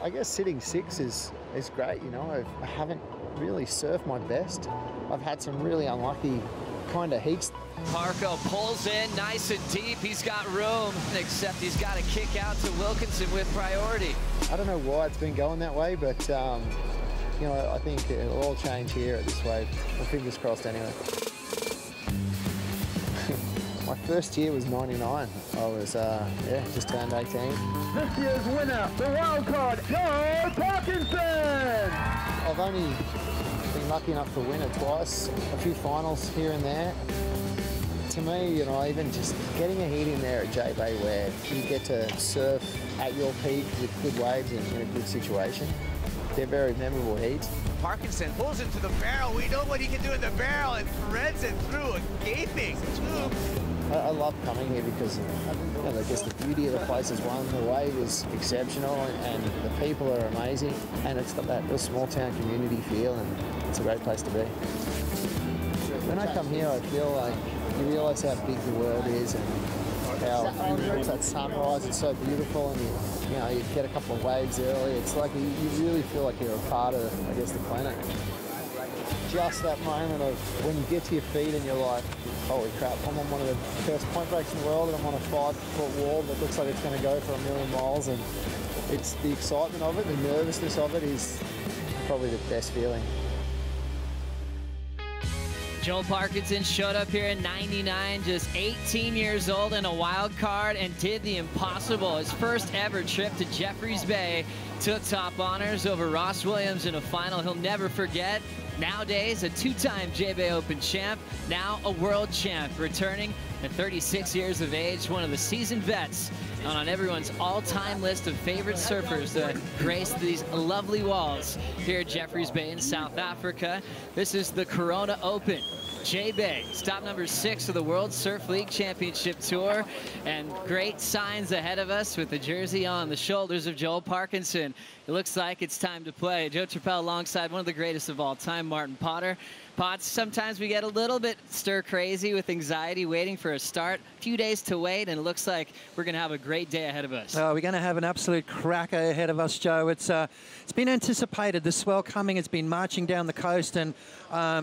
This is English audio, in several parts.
I guess sitting 6 is great, you know. I haven't really surfed my best. I've had some really unlucky kind of heats. Parko pulls in nice and deep. He's got room, except he's got to kick out to Wilkinson with priority. I don't know why it's been going that way, but you know, I think it'll all change here at this wave. Well, fingers crossed anyway. My first year was 99. I was, yeah, just turned 18. This year's winner, the wild card, Joel Parkinson! I've only been lucky enough to win it twice, a few finals here and there. To me, you know, even just getting a heat in there at J-Bay where you get to surf at your peak with good waves and in a good situation, they're very memorable heats. Parkinson pulls into the barrel. We know what he can do in the barrel and threads it through a gaping tube. I love coming here because, you know, I guess the beauty of the place is one, the wave is exceptional and the people are amazing, and it's got that real small town community feel, and it's a great place to be. When I come here, I feel like you realise how big the world is and how it's that sunrise, it's so beautiful, and you know, you get a couple of waves early. It's like you really feel like you're a part of, I guess, the planet. Just that moment of when you get to your feet and you're like, holy crap, I'm on one of the first point breaks in the world and I'm on a 5-foot wall that looks like it's going to go for 1,000,000 miles, and it's the excitement of it, the nervousness of it is probably the best feeling. Joel Parkinson showed up here in 99, just 18 years old and a wild card, and did the impossible. His first ever trip to Jeffreys Bay, took top honors over Ross Williams in a final he'll never forget. Nowadays, a 2-time J-Bay Open champ, now a world champ, returning at 36 years of age, one of the seasoned vets, and on everyone's all-time list of favorite surfers that grace these lovely walls here at Jeffreys Bay in South Africa. This is the Corona Open. J-Bay, stop number 6 of the World Surf League Championship Tour, and great signs ahead of us with the jersey on the shoulders of Joel Parkinson. It looks like it's time to play. Joe Trappell alongside one of the greatest of all time, Martin Potter. Potts, sometimes we get a little bit stir-crazy with anxiety waiting for a start. A few days to wait, and it looks like we're going to have a great day ahead of us. Oh, we're going to have an absolute cracker ahead of us, Joe. It's been anticipated. The swell coming. It's been marching down the coast, and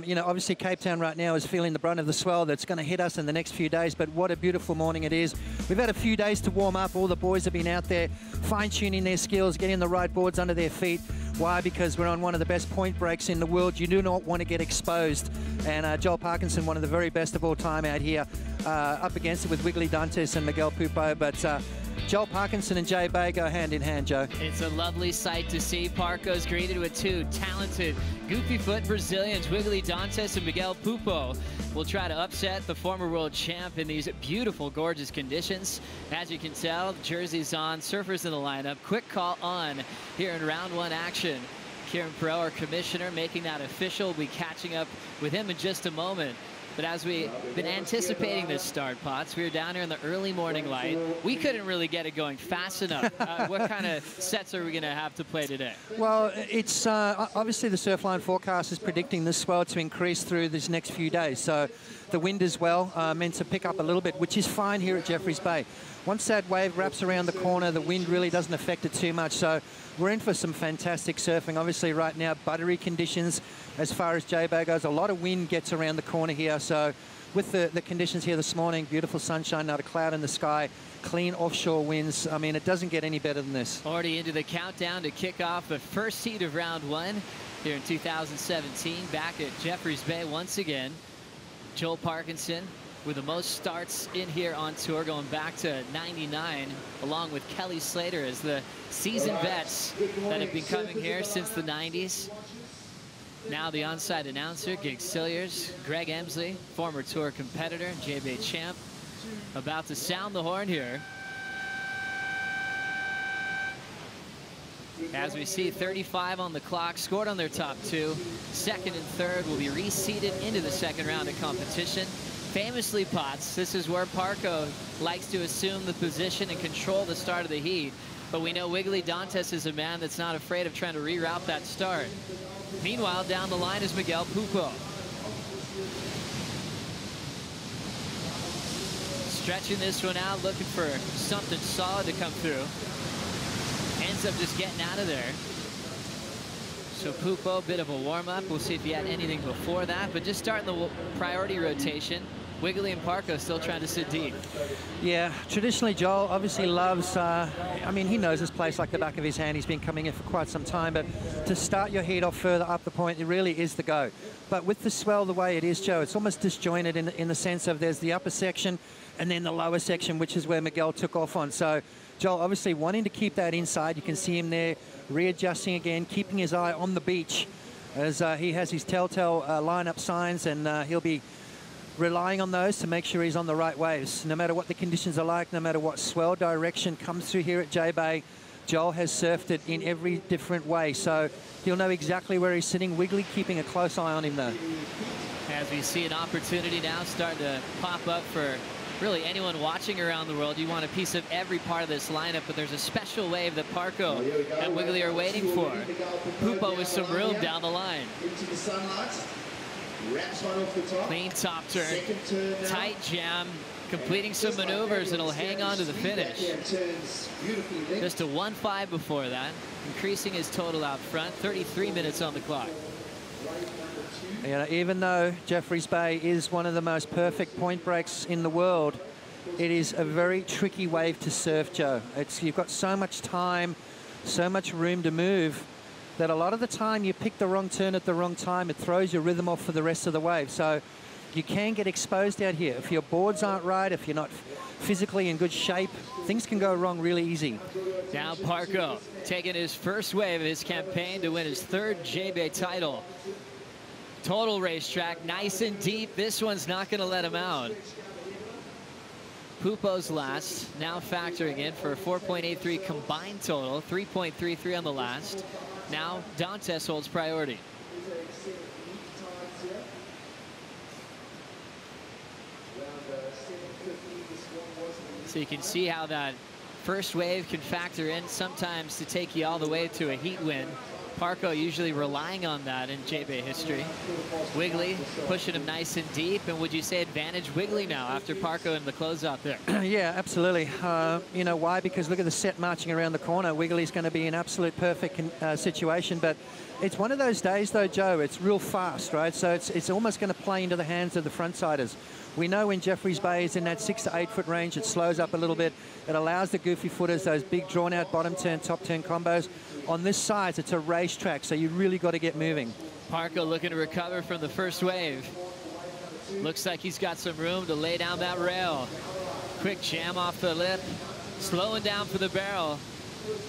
you know, obviously Cape Town right now is feeling the brunt of the swell that's going to hit us in the next few days, but what a beautiful morning it is. We've had a few days to warm up. All the boys have been out there fine-tuning their skills, getting the right boards under their feet. Why? Because we're on one of the best point breaks in the world. You do not want to get exposed. And Joel Parkinson, one of the very best of all time out here, up against it with Wiggly Dantes and Miguel Pupo. But Joel Parkinson and J-Bay go hand in hand, Joe. It's a lovely sight to see. Parko's greeted with 2 talented, goofy-foot Brazilians, Wiggly Dantes and Miguel Pupo. Will try to upset the former world champ in these beautiful, gorgeous conditions. As you can tell, the jersey's on, surfers in the lineup. Quick call on here in round 1 action. Kieran Perot, our commissioner, making that official. We'll be catching up with him in just a moment. But as we've been anticipating this start, Potts, we were down here in the early morning light. We couldn't really get it going fast enough. What kind of sets are we going to have to play today? Well, it's obviously the Surfline forecast is predicting this swell to increase through these next few days. So the wind as well meant to pick up a little bit, which is fine here at Jeffreys Bay. Once that wave wraps around the corner, the wind really doesn't affect it too much. So we're in for some fantastic surfing. Obviously right now, buttery conditions as far as J-Bay goes. A lot of wind gets around the corner here. So with the conditions here this morning, beautiful sunshine, not a cloud in the sky, clean offshore winds. I mean, it doesn't get any better than this. Already into the countdown to kick off the first heat of round 1 here in 2017. Back at Jeffreys Bay once again. Joel Parkinson with the most starts in here on tour, going back to 99, along with Kelly Slater as the seasoned vets that have been coming here since the 90s. Now the onside announcer, Gig Silliers, Greg Emsley, former tour competitor, J-Bay champ, about to sound the horn here. As we see 35 on the clock, scored on their top 2. Second and third will be reseeded into the second round of competition. Famously, Potts, this is where Parko likes to assume the position and control the start of the heat. But we know Wiggly Dantes is a man that's not afraid of trying to reroute that start. Meanwhile, down the line is Miguel Pupo. Stretching this one out, looking for something solid to come through. ends up just getting out of there. So Pupo, bit of a warm-up. We'll see if he had anything before that, but just starting the priority rotation. Wiggly and Parko still trying to sit deep. Yeah, traditionally Joel obviously loves, I mean, he knows this place like the back of his hand. He's been coming in for quite some time, but to start your heat off further up the point, it really is the go. But with the swell the way it is, Joe, it's almost disjointed in the sense of there's the upper section and then the lower section, which is where Miguel took off on. So Joel obviously wanting to keep that inside. You can see him there readjusting again, keeping his eye on the beach as he has his telltale lineup signs, and he'll be relying on those to make sure he's on the right waves. No matter what the conditions are like, no matter what swell direction comes through here at J-Bay, Joel has surfed it in every different way, so he'll know exactly where he's sitting. Wiggly keeping a close eye on him though. As we see an opportunity now starting to pop up for really anyone watching around the world. You want a piece of every part of this lineup, but there's a special wave that Parko and Wiggly are waiting for. Pupo with some room down the line. Into the sunlight. Wraps one off the top. Clean top turn. Second turn now. Tight jam. Completing some maneuvers, and he'll hang on to the finish. Just a 1.5 before that. Increasing his total out front. 33 minutes on the clock. Yeah, even though Jeffreys Bay is one of the most perfect point breaks in the world, it is a very tricky wave to surf, Joe. You've got so much time, so much room to move, that a lot of the time you pick the wrong turn at the wrong time, it throws your rhythm off for the rest of the wave. So you can get exposed out here. If your boards aren't right, if you're not physically in good shape, things can go wrong really easy. Now Parko taking his first wave of his campaign to win his third J-Bay title. Total racetrack, nice and deep. This one's not going to let him out. Pupo's last, now factoring in for a 4.83 combined total, 3.33 on the last. Now Dantes holds priority. So you can see how that first wave can factor in sometimes to take you all the way to a heat win. Parko usually relying on that in J-Bay history. Wiggly pushing him nice and deep, and would you say advantage Wiggly now after Parko in the closeout there? Yeah, absolutely. You know why? Because look at the set marching around the corner. Wiggly's going to be an absolute perfect situation, but it's one of those days though, Joe, it's real fast, right? So it's almost going to play into the hands of the frontsiders. We know when Jeffreys Bay is in that 6 to 8 foot range, it slows up a little bit. It allows the goofy footers, those big drawn out bottom turn, top turn combos. On this side, it's a racetrack, so you really got to get moving. Parko looking to recover from the first wave. Looks like he's got some room to lay down that rail. Quick jam off the lip, slowing down for the barrel.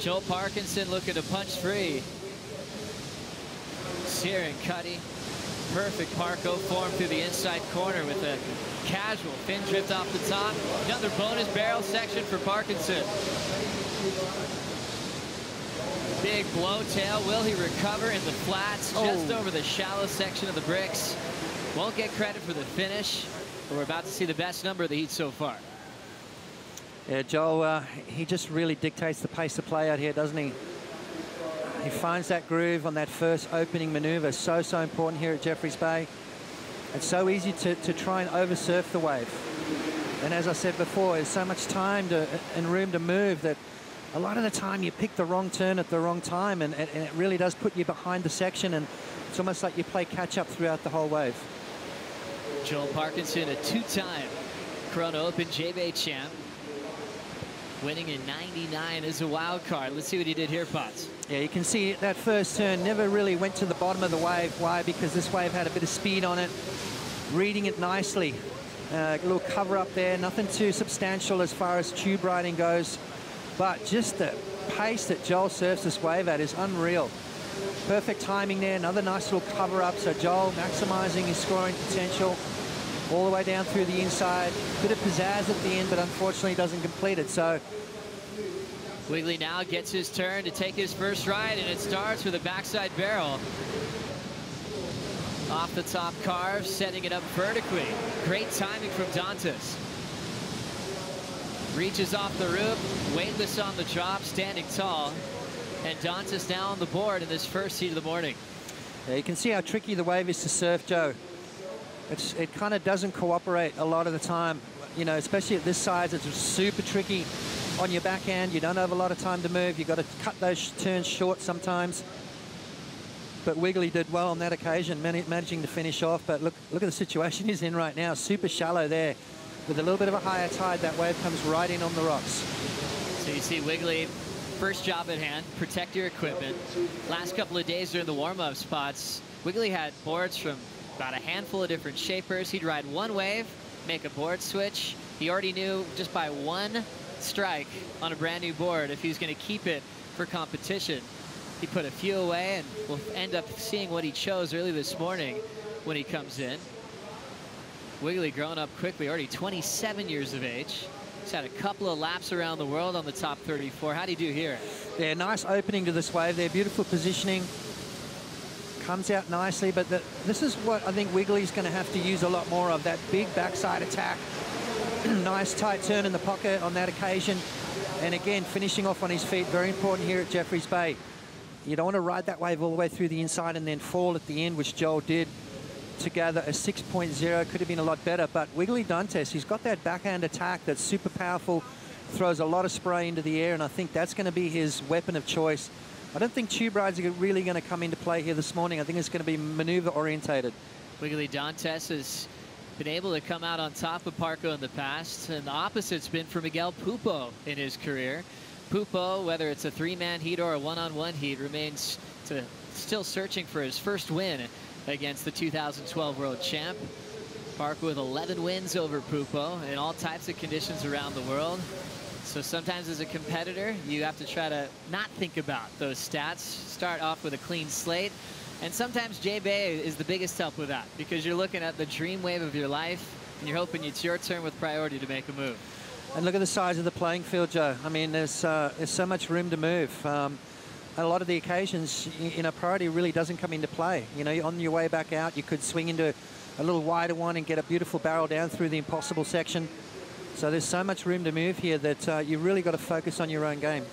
Joel Parkinson looking to punch free. Sear and Cuddy. Perfect Parko form through the inside corner with a casual fin drift off the top. Another bonus barrel section for Parkinson. Big blow tail. Will he recover in the flats? Just over the shallow section of the bricks. Won't get credit for the finish. But we're about to see the best number of the heat so far. Yeah, Joel, he just really dictates the pace of play out here, doesn't he? He finds that groove on that first opening maneuver. So important here at Jeffreys Bay. It's so easy to try and oversurf the wave. And as I said before, there's so much time and room to move that a lot of the time you pick the wrong turn at the wrong time, and it really does put you behind the section, and it's almost like you play catch up throughout the whole wave. Joel Parkinson, a two-time Corona Open J-Bay champ, winning in '99 as a wild card. Let's see what he did here, Potts. Yeah, you can see that first turn never really went to the bottom of the wave. Why? Because this wave had a bit of speed on it, reading it nicely. A little cover up there, nothing too substantial as far as tube riding goes. But just the pace that Joel surfs this wave at is unreal. Perfect timing there, another nice little cover up. So Joel maximizing his scoring potential all the way down through the inside. Bit of pizzazz at the end, but unfortunately doesn't complete it. So Wiggly now gets his turn to take his first ride, and it starts with a backside barrel. Off the top carve, setting it up vertically. Great timing from Dantes. Reaches off the roof, weightless on the drop, standing tall. And Dantes now on the board in this first heat of the morning. Yeah, you can see how tricky the wave is to surf, Joe. It kind of doesn't cooperate a lot of the time, you know, especially at this size. It's super tricky. on your backhand. You don't have a lot of time to move. You've got to cut those turns short sometimes. But Wiggly did well on that occasion, managing to finish off. But look at the situation he's in right now. Super shallow there. With a little bit of a higher tide, that wave comes right in on the rocks. So you see Wiggly, first job at hand, protect your equipment. Last couple of days during the warm-up spots, Wiggly had boards from about a handful of different shapers. He'd ride one wave, make a board switch. He already knew just by one strike on a brand new board if he was going to keep it for competition. He put a few away, and we'll end up seeing what he chose early this morning when he comes in. Wiggly growing up quickly, already 27 years of age. He's had a couple of laps around the world on the top 34. How do you do here? Yeah, nice opening to this wave there. Beautiful positioning. Comes out nicely, but this is what I think Wiggly's going to have to use a lot more of, that big backside attack. Nice tight turn in the pocket on that occasion. And again, finishing off on his feet, very important here at Jeffreys Bay. You don't want to ride that wave all the way through the inside and then fall at the end, which Joel did to gather a 6.0. Could have been a lot better, but Wiggly Dantes, he's got that backhand attack that's super powerful, throws a lot of spray into the air, and I think that's going to be his weapon of choice. I don't think tube rides are really going to come into play here this morning. I think it's going to be maneuver orientated. Wiggly Dantes has been able to come out on top of Parko in the past, and the opposite's been for Miguel Pupo in his career. Pupo, whether it's a three-man heat or a one-on-one heat, remains still searching for his first win against the 2012 world champ. Parko with 11 wins over Pupo in all types of conditions around the world. So sometimes as a competitor, you have to try to not think about those stats, start off with a clean slate. And sometimes J-Bay is the biggest help with that, because you're looking at the dream wave of your life and you're hoping it's your turn with priority to make a move. And look at the size of the playing field, Joe. I mean, there's so much room to move. A lot of the occasions, you know, priority really doesn't come into play. You know, on your way back out, you could swing into a little wider one and get a beautiful barrel down through the impossible section. So there's so much room to move here that you really got to focus on your own game.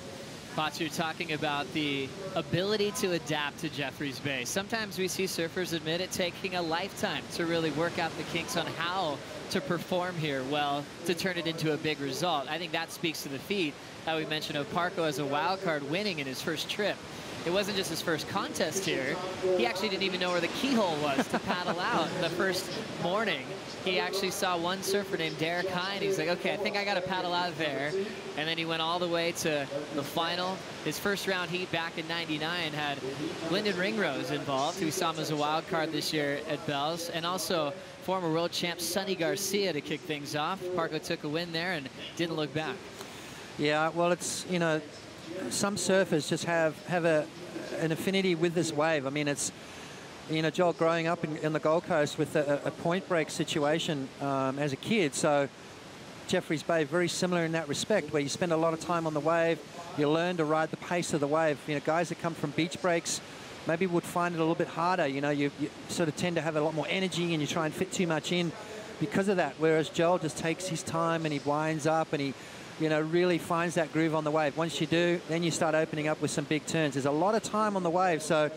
Potts, you're talking about the ability to adapt to Jeffreys Bay. Sometimes we see surfers admit it taking a lifetime to really work out the kinks on how to perform here well to turn it into a big result. I think that speaks to the feat that we mentioned of Parko as a wild card winning in his first trip. It wasn't just his first contest here. He actually didn't even know where the keyhole was to paddle out the first morning. He actually saw one surfer named Derek Hine. He's like, okay, I think I got to paddle out there. And then he went all the way to the final. His first round heat back in '99 had Lyndon Ringrose involved, who saw him as a wild card this year at Bell's, and also former world champ Sonny Garcia to kick things off. Parko took a win there and didn't look back. Yeah, well, it's, you know, some surfers just have an affinity with this wave. I mean, it's, you know, Joel, growing up in the Gold Coast with a point break situation as a kid, so Jeffreys Bay very similar in that respect, where you spend a lot of time on the wave, you learn to ride the pace of the wave. You know, guys that come from beach breaks maybe would find it a little bit harder. You know, you sort of tend to have a lot more energy and you try and fit too much in because of that, whereas Joel just takes his time and he winds up and he, you know, really finds that groove on the wave. Once you do, then you start opening up with some big turns. There's a lot of time on the wave, so,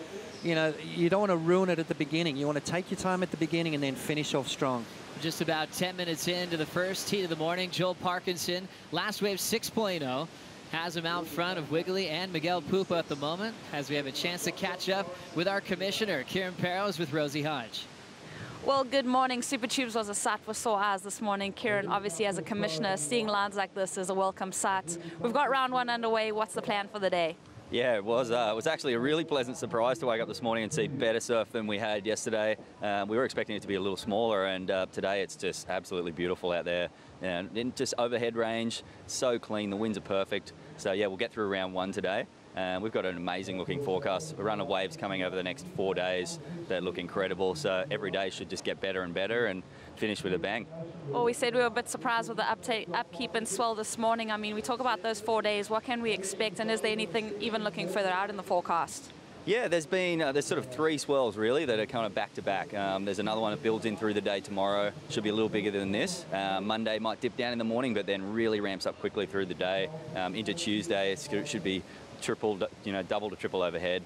you know, you don't want to ruin it at the beginning. You want to take your time at the beginning and then finish off strong. Just about 10 minutes into the first heat of the morning, Joel Parkinson, last wave 6.0, has him out front of Wiggly and Miguel Pupo at the moment, as we have a chance to catch up with our commissioner. Kieran Perros with Rosie Hodge. Well, good morning. Super Tubes was a sight for sore eyes this morning. Kieran, obviously as a commissioner, seeing lines like this is a welcome sight. We've got round one underway. What's the plan for the day? Yeah, it was actually a really pleasant surprise to wake up this morning and see better surf than we had yesterday. We were expecting it to be a little smaller, and today it's just absolutely beautiful out there. And just overhead range, so clean, the winds are perfect. So yeah, we'll get through round one today. We've got an amazing looking forecast, a run of waves coming over the next 4 days that look incredible. So every day should just get better and better and finish with a bang. Well, we said we were a bit surprised with the upkeep and swell this morning. I mean, we talk about those 4 days. What can we expect? And is there anything even looking further out in the forecast? Yeah, there's sort of 3 swells really that are kind of back to back. There's another one that builds in through the day tomorrow. Should be a little bigger than this. Monday might dip down in the morning, but then really ramps up quickly through the day. Into Tuesday, it should be triple, double to triple overhead.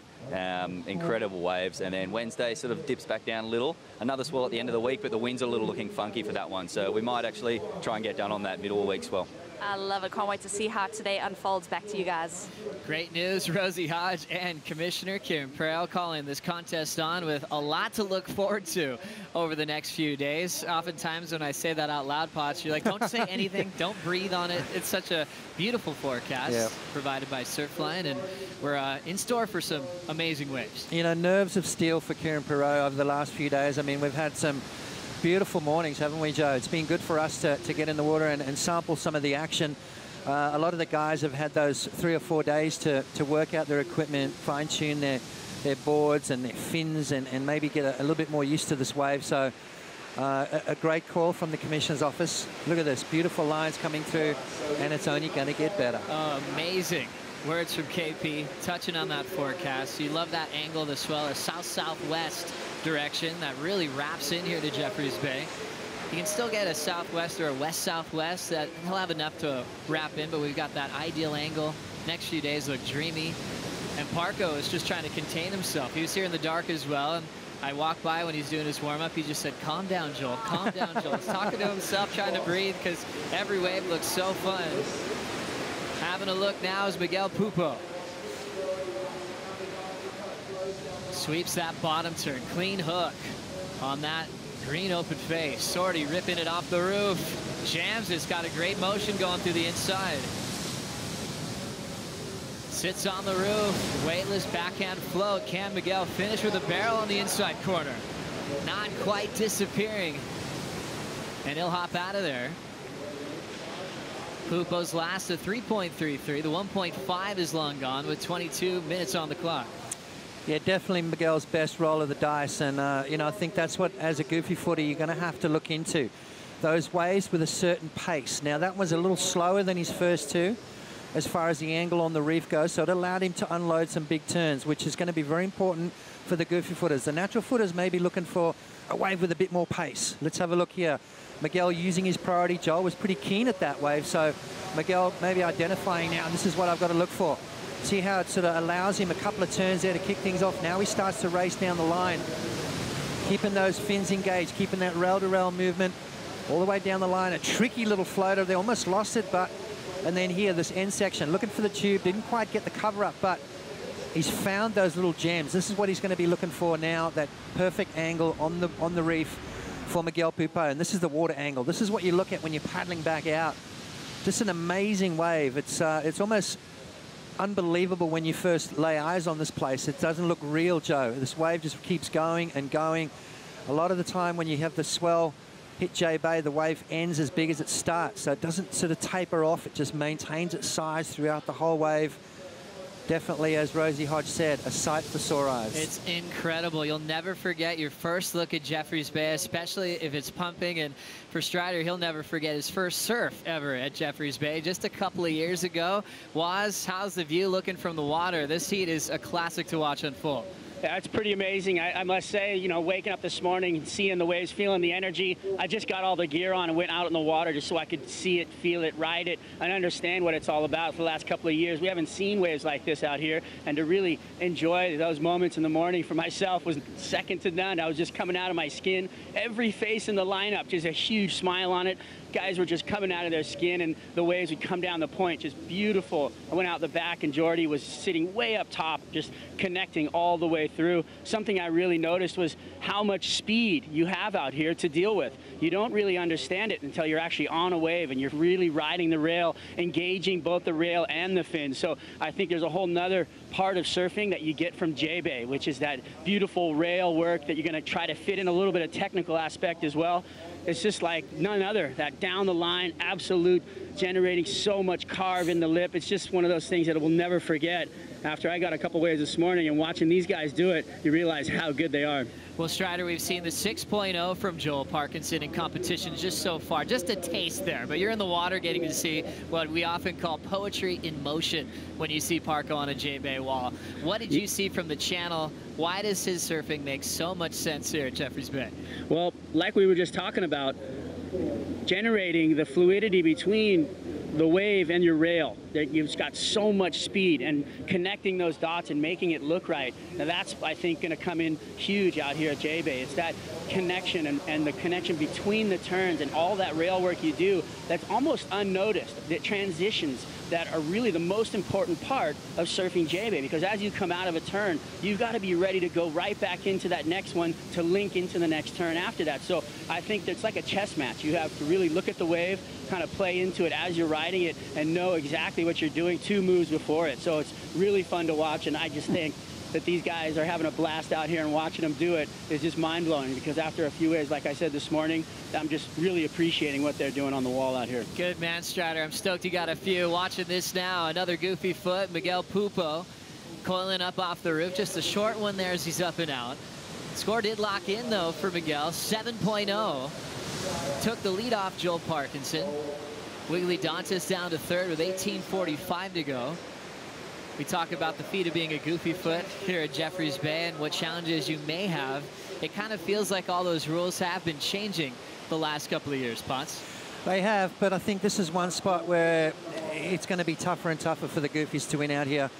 Incredible waves. And then Wednesday sort of dips back down a little. Another swell at the end of the week, but the winds are a little looking funky for that one. So we might actually try and get done on that middle of the week swell. I love it. Can't wait to see how today unfolds. Back to you guys. Great news. Rosie Hodge and Commissioner Kieran Prell calling this contest on with a lot to look forward to over the next few days. Oftentimes when I say that out loud, Potts, you're like, don't say anything. Don't breathe on it. It's such a beautiful forecast provided by Surfline, and we're in store for some amazing waves. You know, nerves of steel for Kieran Prell over the last few days. I mean, we've had some beautiful mornings, haven't we, Joe? It's been good for us to get in the water and sample some of the action. A lot of the guys have had those 3 or 4 days to work out their equipment, fine-tune their boards and their fins, and maybe get a little bit more used to this wave. So a great call from the Commissioner's office. Look at this, beautiful lines coming through, and it's only going to get better. Oh, amazing. Words from KP, touching on that forecast. You love that angle of the swell, or south-southwest direction that really wraps in here to Jeffreys Bay. You can still get a southwest or a west-southwest that he'll have enough to wrap in, but we've got that ideal angle. Next few days look dreamy. And Parko is just trying to contain himself. He was here in the dark as well, and I walked by when he's doing his warm-up. He just said, calm down, Joel, calm down, Joel. He's talking to himself, trying to breathe, because every wave looks so fun. Having a look now is Miguel Pupo. Sweeps that bottom turn, clean hook on that green open face. Sortie ripping it off the roof. Jams it's got a great motion going through the inside. Sits on the roof, weightless backhand float. Can Miguel finish with a barrel on the inside corner? Not quite disappearing. And he'll hop out of there. Pupo's last a 3.33. The 1.5 is long gone with 22 minutes on the clock. Yeah, definitely Miguel's best roll of the dice, and you know, I think that's what, as a goofy footer, you're going to have to look into. Those waves with a certain pace. Now, that was a little slower than his first two, as far as the angle on the reef goes, so it allowed him to unload some big turns, which is going to be very important for the goofy footers. The natural footers may be looking for a wave with a bit more pace. Let's have a look here. Miguel using his priority. Joel was pretty keen at that wave, so Miguel maybe identifying now, this is what I've got to look for. See how it sort of allows him a couple of turns there to kick things off. Now he starts to race down the line, keeping those fins engaged, keeping that rail-to-rail movement all the way down the line. A tricky little floater. They almost lost it, but, and then here, this end section, looking for the tube, didn't quite get the cover up, but he's found those little gems. This is what he's going to be looking for now, that perfect angle on the reef for Miguel Pupo. And this is the water angle. This is what you look at when you're paddling back out. Just an amazing wave. It's almost unbelievable when you first lay eyes on this place. It doesn't look real, Joe. This wave just keeps going and going. A lot of the time when you have the swell hit J Bay, the wave ends as big as it starts. So it doesn't sort of taper off. It just maintains its size throughout the whole wave. Definitely, as Rosie Hodge said, a sight for sore eyes. It's incredible. You'll never forget your first look at Jeffreys Bay, especially if it's pumping. And for Strider, he'll never forget his first surf ever at Jeffreys Bay just a couple of years ago. Waz, how's the view looking from the water? This heat is a classic to watch unfold. Yeah, it's pretty amazing. I must say, you know, waking up this morning and seeing the waves, feeling the energy. I just got all the gear on and went out in the water just so I could see it, feel it, ride it, and understand what it's all about. For the last couple of years, we haven't seen waves like this out here, and to really enjoy those moments in the morning for myself was second to none. I was just coming out of my skin. Every face in the lineup, just a huge smile on it. Guys were just coming out of their skin, and the waves would come down the point, just beautiful. I went out the back, and Jordy was sitting way up top, just connecting all the way through. Something I really noticed was how much speed you have out here to deal with. You don't really understand it until you're actually on a wave and you're really riding the rail, engaging both the rail and the fin. So I think there's a whole nother part of surfing that you get from J-Bay, which is that beautiful rail work that you're going to try to fit in a little bit of technical aspect as well. It's just like none other, that down the line, absolute, generating so much carve in the lip. It's just one of those things that we'll never forget. After I got a couple waves this morning and watching these guys do it, you realize how good they are. Well, Strider, we've seen the 6.0 from Joel Parkinson in competition just so far, just a taste there. But you're in the water getting to see what we often call poetry in motion when you see Parko on a J-Bay wall. What did you see from the channel? Why does his surfing make so much sense here at Jeffreys Bay? Well, like we were just talking about, generating the fluidity between the wave and your rail You've got so much speed, and connecting those dots and making it look right. Now that's, I think, going to come in huge out here at J-Bay. It's that connection and the connection between the turns and all that rail work you do that's almost unnoticed. The transitions that are really the most important part of surfing J-Bay, because as you come out of a turn, you've got to be ready to go right back into that next one to link into the next turn after that. So I think it's like a chess match. You have to really look at the wave, kind of play into it as you're riding it, and know exactly what you're doing 2 moves before it. So it's really fun to watch, and I just think that these guys are having a blast out here, and watching them do it is just mind-blowing, because after a few waves, like I said this morning, I'm just really appreciating what they're doing on the wall out here. Good man, Strider. I'm stoked you got a few. Watching this now, another goofy foot, Miguel Pupo coiling up off the roof. Just a short one there as he's up and out. Score did lock in, though, for Miguel, 7.0. Took the lead off Joel Parkinson. Wiggly Dantas down to third with 18:45 to go. We talk about the feat of being a goofy foot here at Jeffreys Bay and what challenges you may have. It kind of feels like all those rules have been changing the last couple of years, Potts. They have, but I think this is one spot where it's going to be tougher and tougher for the goofies to win out here.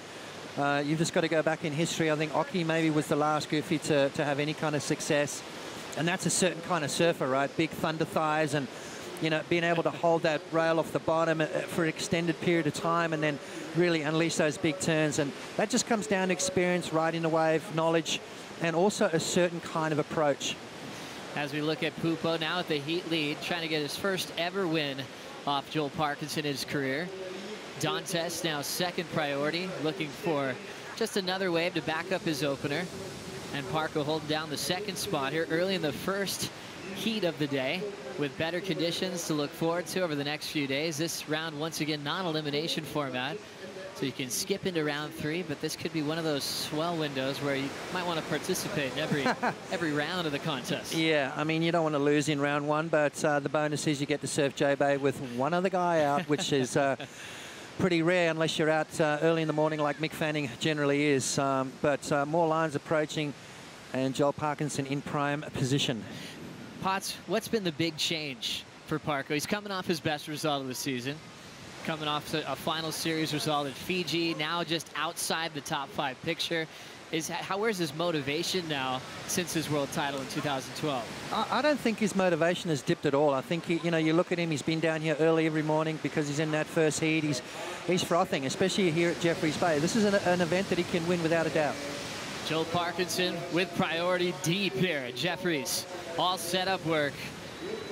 You've just got to go back in history. I think Oki maybe was the last goofy to have any kind of success. And that's a certain kind of surfer, right? Big thunder thighs and, you know, being able to hold that rail off the bottom for an extended period of time and then really unleash those big turns. And that just comes down to experience, riding the wave, knowledge, and also a certain kind of approach. As we look at Pupo now at the heat lead, trying to get his first ever win off Joel Parkinson in his career. Dantas now second priority, looking for just another wave to back up his opener. And Parko holding down the second spot here early in the first heat of the day, with better conditions to look forward to over the next few days. This round, once again, non-elimination format, so you can skip into round 3, but this could be one of those swell windows where you might want to participate in every round of the contest. Yeah, I mean, you don't want to lose in round 1, but the bonus is you get to surf J-Bay with one other guy out, which is pretty rare unless you're out early in the morning like Mick Fanning generally is. But more lines approaching, and Joel Parkinson in prime position. Potts, what's been the big change for Parko? He's coming off his best result of the season, coming off a final series result at Fiji, now just outside the top 5 picture. Where's his motivation now since his world title in 2012? I don't think his motivation has dipped at all. I think, you know, you look at him, he's been down here early every morning because he's in that first heat. He's frothing, especially here at Jeffreys Bay. This is an event that he can win without a doubt. Joel Parkinson with priority deep here at Jeffreys. All setup work.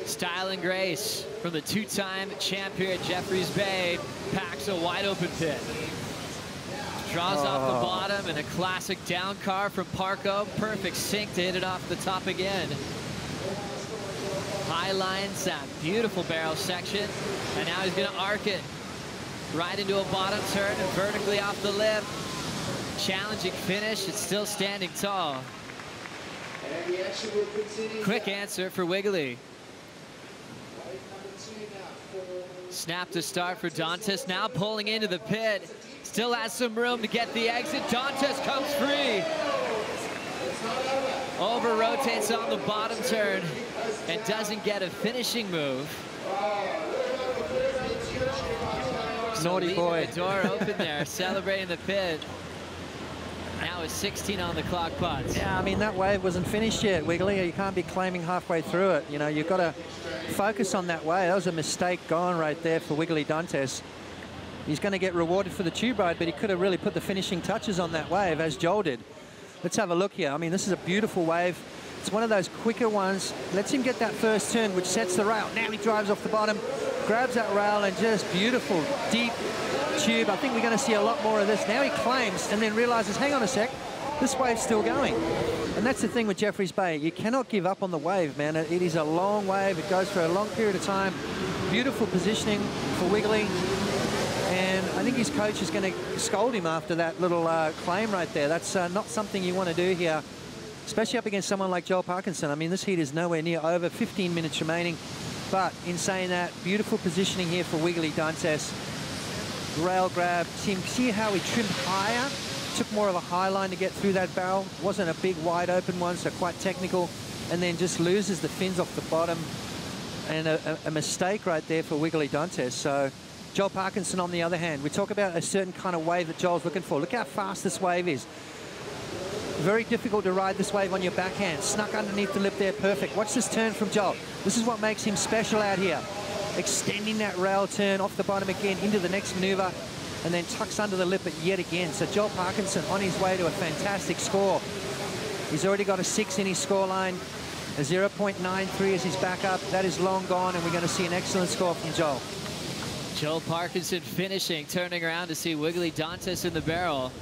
Style and grace from the 2-time champ here at Jeffreys Bay. Packs a wide open pit. Draws off the bottom, and a classic down car from Parko. Perfect sink to hit it off the top again. High lines, that beautiful barrel section. And now he's going to arc it right into a bottom turn and vertically off the lip. Challenging finish. It's still standing tall. Quick answer for Wiggly. Snap to start for Dantas. Now pulling into the pit. Still has some room to get the exit. Dantas comes free. Over rotates on the bottom turn and doesn't get a finishing move. Naughty boy. The door open there, celebrating the pit. Now is 16 on the clock, Potts. Yeah, I mean, that wave wasn't finished yet, Wiggly. You can't be claiming halfway through it. You know, you've got to focus on that wave. That was a mistake gone right there for Wiggly Dantas. He's going to get rewarded for the tube ride, but he could have really put the finishing touches on that wave, as Joel did. Let's have a look here. I mean, this is a beautiful wave. It's one of those quicker ones. Lets him get that first turn, which sets the rail. Now he drives off the bottom, grabs that rail, and just beautiful, deep tube. I think we're going to see a lot more of this. Now he claims and then realizes, hang on a sec, this wave's still going. And that's the thing with Jeffreys Bay. You cannot give up on the wave, man. It is a long wave. It goes for a long period of time. Beautiful positioning for Wiggly. And I think his coach is going to scold him after that little claim right there. That's not something you want to do here, especially up against someone like Joel Parkinson. I mean, this heat is nowhere near over, 15 minutes remaining. But in saying that, beautiful positioning here for Wiggly Dantas. Rail grab. See how he trimmed higher? Took more of a high line to get through that barrel. Wasn't a big wide open one, so quite technical. And then just loses the fins off the bottom. And a mistake right there for Wiggly Dantas. So Joel Parkinson, on the other hand, we talk about a certain kind of wave that Joel's looking for. Look how fast this wave is. Very difficult to ride this wave on your backhand. Snuck underneath the lip there, perfect. Watch this turn from Joel. This is what makes him special out here. Extending that rail turn off the bottom again into the next maneuver, and then tucks under the lip yet again. So Joel Parkinson on his way to a fantastic score. He's already got a 6 in his scoreline. A 0.93 is his backup. That is long gone, and we're going to see an excellent score from Joel. Joel Parkinson finishing, turning around to see Wiggly Dantes in the barrel.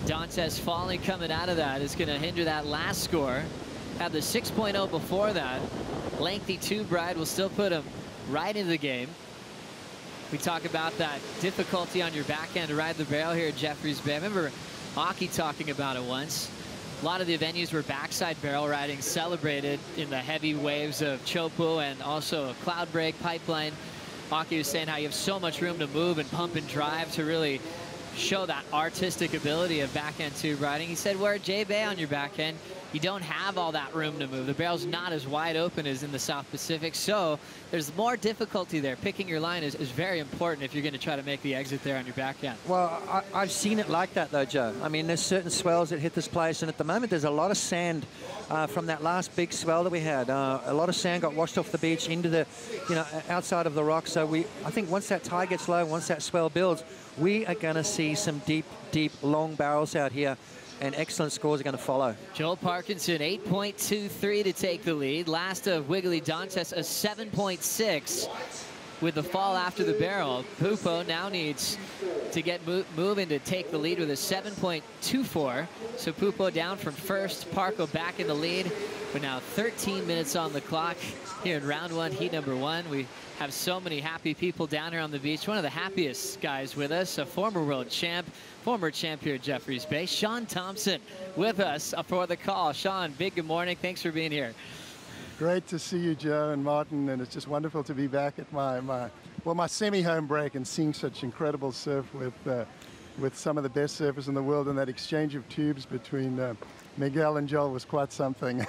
Dantes falling coming out of that is going to hinder that last score. Had the 6.0 before that. Lengthy 2 Bride will still put him right into the game. We talk about that difficulty on your backhand to ride the barrel here at Jeffreys Bay. I remember Hockey talking about it once. A lot of the venues where backside barrel riding celebrated in the heavy waves of Chopu and also Cloud Break, Pipeline. Hockey was saying how you have so much room to move and pump and drive to really show that artistic ability of backhand tube riding. He said, where at J-Bay on your backhand, you don't have all that room to move. The barrel's not as wide open as in the South Pacific, so there's more difficulty there. Picking your line is very important if you're going to try to make the exit there on your backhand. Well, I've seen it like that, though, Joe. I mean, there's certain swells that hit this place, and at the moment there's a lot of sand from that last big swell that we had. A lot of sand got washed off the beach into the, outside of the rock. So I think once that tide gets low, once that swell builds, we are going to see some deep, long barrels out here, and excellent scores are going to follow. Joel Parkinson, 8.23 to take the lead. Last of Wiggly Dantes, a 7.6 with the fall after the barrel. Pupo now needs to get moving to take the lead with a 7.24. So Pupo down from first, Parko back in the lead. We're now 13 minutes on the clock here in round 1, heat number 1. We have so many happy people down here on the beach. One of the happiest guys with us, a former world champ, former champ here at Jeffreys Bay, Sean Thompson, with us for the call. Sean, big good morning. Thanks for being here. Great to see you, Joe and Martin, and it's just wonderful to be back at my semi-home break and seeing such incredible surf with some of the best surfers in the world, and that exchange of tubes between Miguel and Joel was quite something.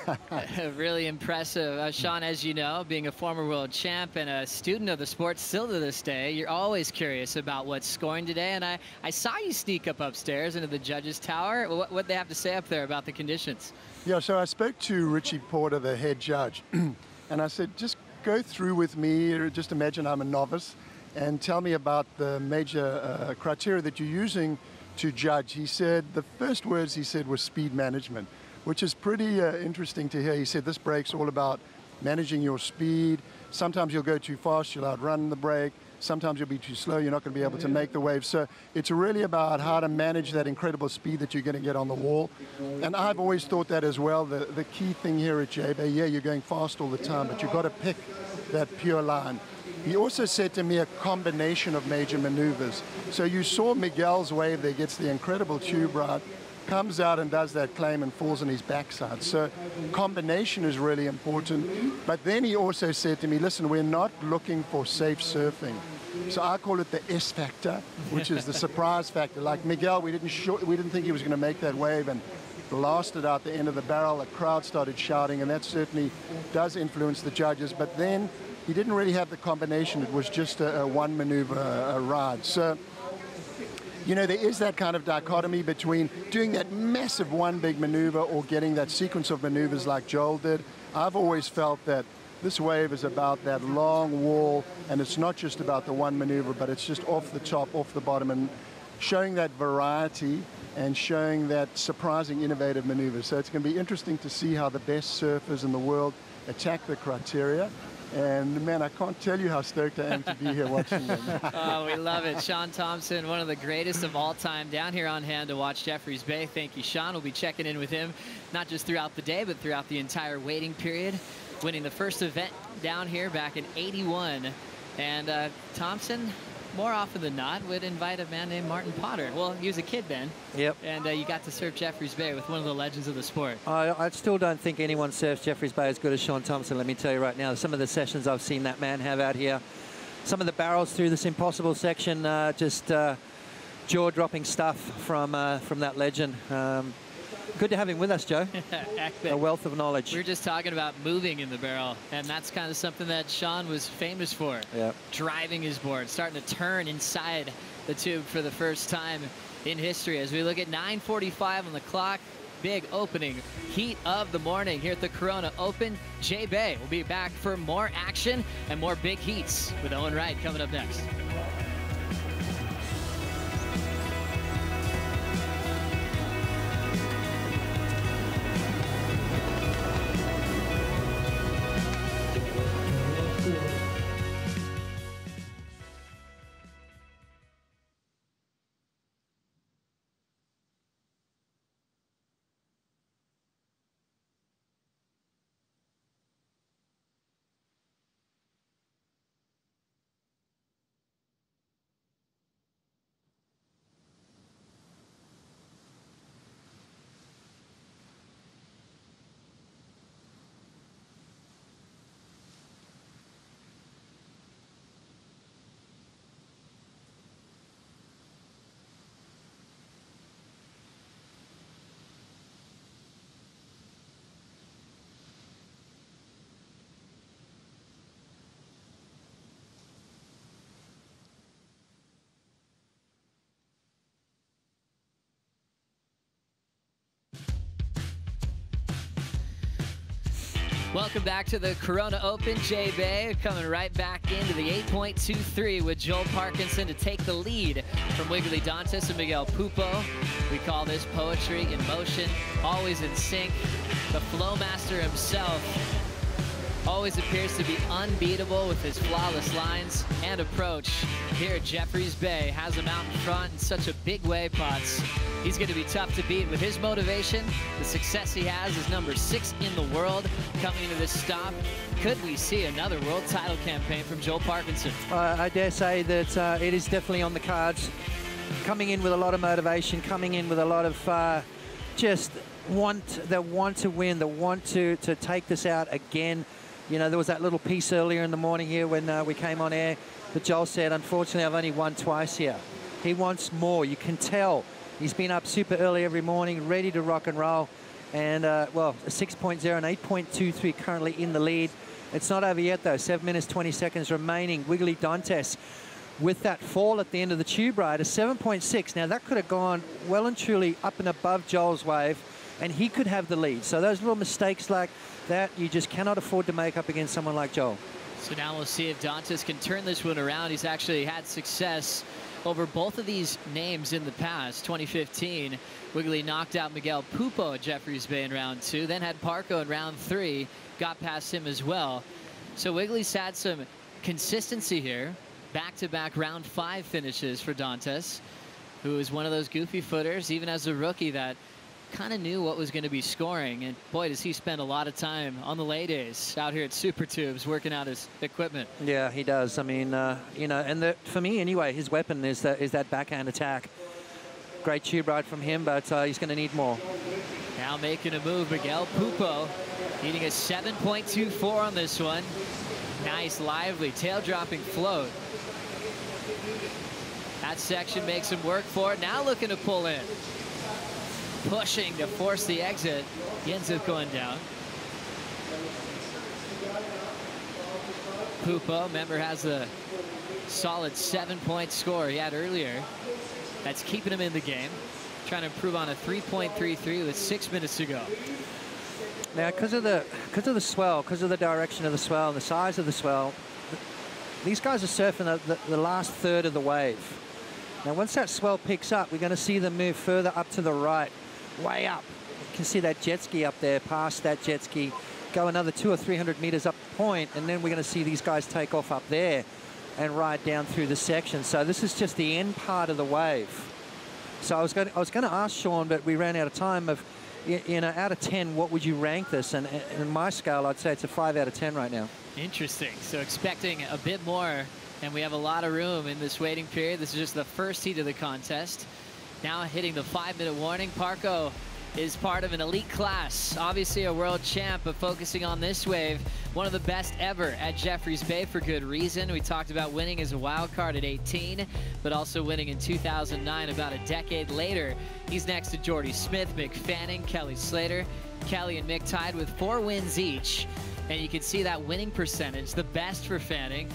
Really impressive. Sean, as you know, being a former world champ and a student of the sport still to this day, you're always curious about what's scoring today, and I saw you sneak up upstairs into the judges' tower. What they have to say up there about the conditions? Yeah, so I spoke to Richie Porter, the head judge, and I said, just go through with me, or just imagine I'm a novice, and tell me about the major criteria that you're using to judge. He said, the first words he said was speed management, which is pretty interesting to hear. He said, this break's all about managing your speed. Sometimes you'll go too fast, you'll outrun the break. Sometimes you'll be too slow, you're not going to be able to make the wave. So it's really about how to manage that incredible speed that you're going to get on the wall. And I've always thought that as well. The key thing here at J-Bay, yeah, you're going fast all the time, but you've got to pick that pure line. He also said to me a combination of major maneuvers. So you saw Miguel's wave there, gets the incredible tube ride, comes out and does that claim and falls on his backside. So combination is really important. But then he also said to me, listen, we're not looking for safe surfing. So I call it the S factor, which is the surprise factor. Like Miguel, we didn't think he was going to make that wave and blasted out the end of the barrel. The crowd started shouting, and that certainly does influence the judges. But then he didn't really have the combination. It was just a one maneuver ride. So, there is that kind of dichotomy between doing that massive one big maneuver or getting that sequence of maneuvers like Joel did. I've always felt that this wave is about that long wall, and it's not just about the one maneuver, but it's just off the top, off the bottom, and showing that variety and showing that surprising, innovative maneuvers. So it's going to be interesting to see how the best surfers in the world attack the criteria. And man, I can't tell you how stoked I am to be here watching them. Oh, we love it. Sean Thompson, one of the greatest of all time, down here on hand to watch Jeffreys Bay. Thank you, Sean. We'll be checking in with him, not just throughout the day, but throughout the entire waiting period. Winning the first event down here back in '81. And Thompson, more often than not, would invite a man named Martin Potter. Well, he was a kid then. Yep. And you got to surf Jeffreys Bay with one of the legends of the sport. I still don't think anyone surfs Jeffreys Bay as good as Sean Thompson, let me tell you right now. Some of the sessions I've seen that man have out here, some of the barrels through this impossible section, just jaw-dropping stuff from that legend. good to have him with us, Joe. A wealth of knowledge. We were just talking about moving in the barrel, and that's kind of something that Sean was famous for. Yeah. Driving his board, starting to turn inside the tube for the first time in history. As we look at 9:45 on the clock, big opening heat of the morning here at the Corona Open. Jay Bay will be back for more action and more big heats with Owen Wright coming up next. Welcome back to the Corona Open. Jay Bay coming right back into the 8.23 with Joel Parkinson to take the lead from Wiggly Dantas and Miguel Pupo. We call this poetry in motion, always in sync. The flow master himself always appears to be unbeatable with his flawless lines and approach. Here at Jeffreys Bay, has him out in front in such a big way, Potts. He's going to be tough to beat with his motivation. The success he has is number 6 in the world coming into this stop. Could we see another world title campaign from Joel Parkinson? I dare say that it is definitely on the cards. Coming in with a lot of motivation, coming in with a lot of just the want to win, the want to take this out again. You know, there was that little piece earlier in the morning here when we came on air that Joel said, unfortunately, I've only won twice here. He wants more. You can tell. He's been up super early every morning, ready to rock and roll. And, well, a 6.0 and 8.23 currently in the lead. It's not over yet, though. 7 minutes, 20 seconds remaining. Wiggly Dantas with that fall at the end of the tube ride, a 7.6. Now, that could have gone well and truly up and above Joel's wave, and he could have the lead. So those little mistakes like that, you just cannot afford to make up against someone like Joel. So now we'll see if Dantas can turn this one around. He's actually had success over both of these names in the past. 2015, Wiggly knocked out Miguel Pupo at Jeffreys Bay in round 2, then had Parco in round 3, got past him as well. So Wiggly's had some consistency here. Back-to-back round 5 finishes for Dantas, who is one of those goofy footers, even as a rookie, that kind of knew what was going to be scoring. And boy, does he spend a lot of time on the lay days out here at Super Tubes working out his equipment. Yeah, he does. I mean, you know, and for me anyway, his weapon is that backhand attack. Great tube ride from him, but he's going to need more. Now making a move, Miguel Pupo, needing a 7.24 on this one. Nice, lively, tail-dropping float. That section makes him work for it. Now looking to pull in. Pushing to force the exit. He ends up going down. Pupo, remember, has a solid 7-point score he had earlier. That's keeping him in the game. Trying to improve on a 3.33 with 6 minutes to go. Now, because of the swell, because of the direction of the swell and the size of the swell, these guys are surfing the last third of the wave. Now, once that swell picks up, we're going to see them move further up to the right, way up. You can see that jet ski up there, past that jet ski, go another 200 or 300 meters up the point, and then we're going to see these guys take off up there and ride down through the section. So this is just the end part of the wave. So I was going to ask Sean, but we ran out of time. Of, you know, out of 10, what would you rank this? And in my scale, I'd say it's a 5 out of 10 right now. Interesting. So expecting a bit more, and we have a lot of room in this waiting period. This is just the first heat of the contest. Now hitting the 5-minute warning. Parco is part of an elite class. Obviously a world champ, but focusing on this wave, one of the best ever at Jeffreys Bay for good reason. We talked about winning as a wild card at 18, but also winning in 2009, about a decade later. He's next to Jordy Smith, Mick Fanning, Kelly Slater. Kelly and Mick tied with 4 wins each, and you can see that winning percentage, the best for Fanning.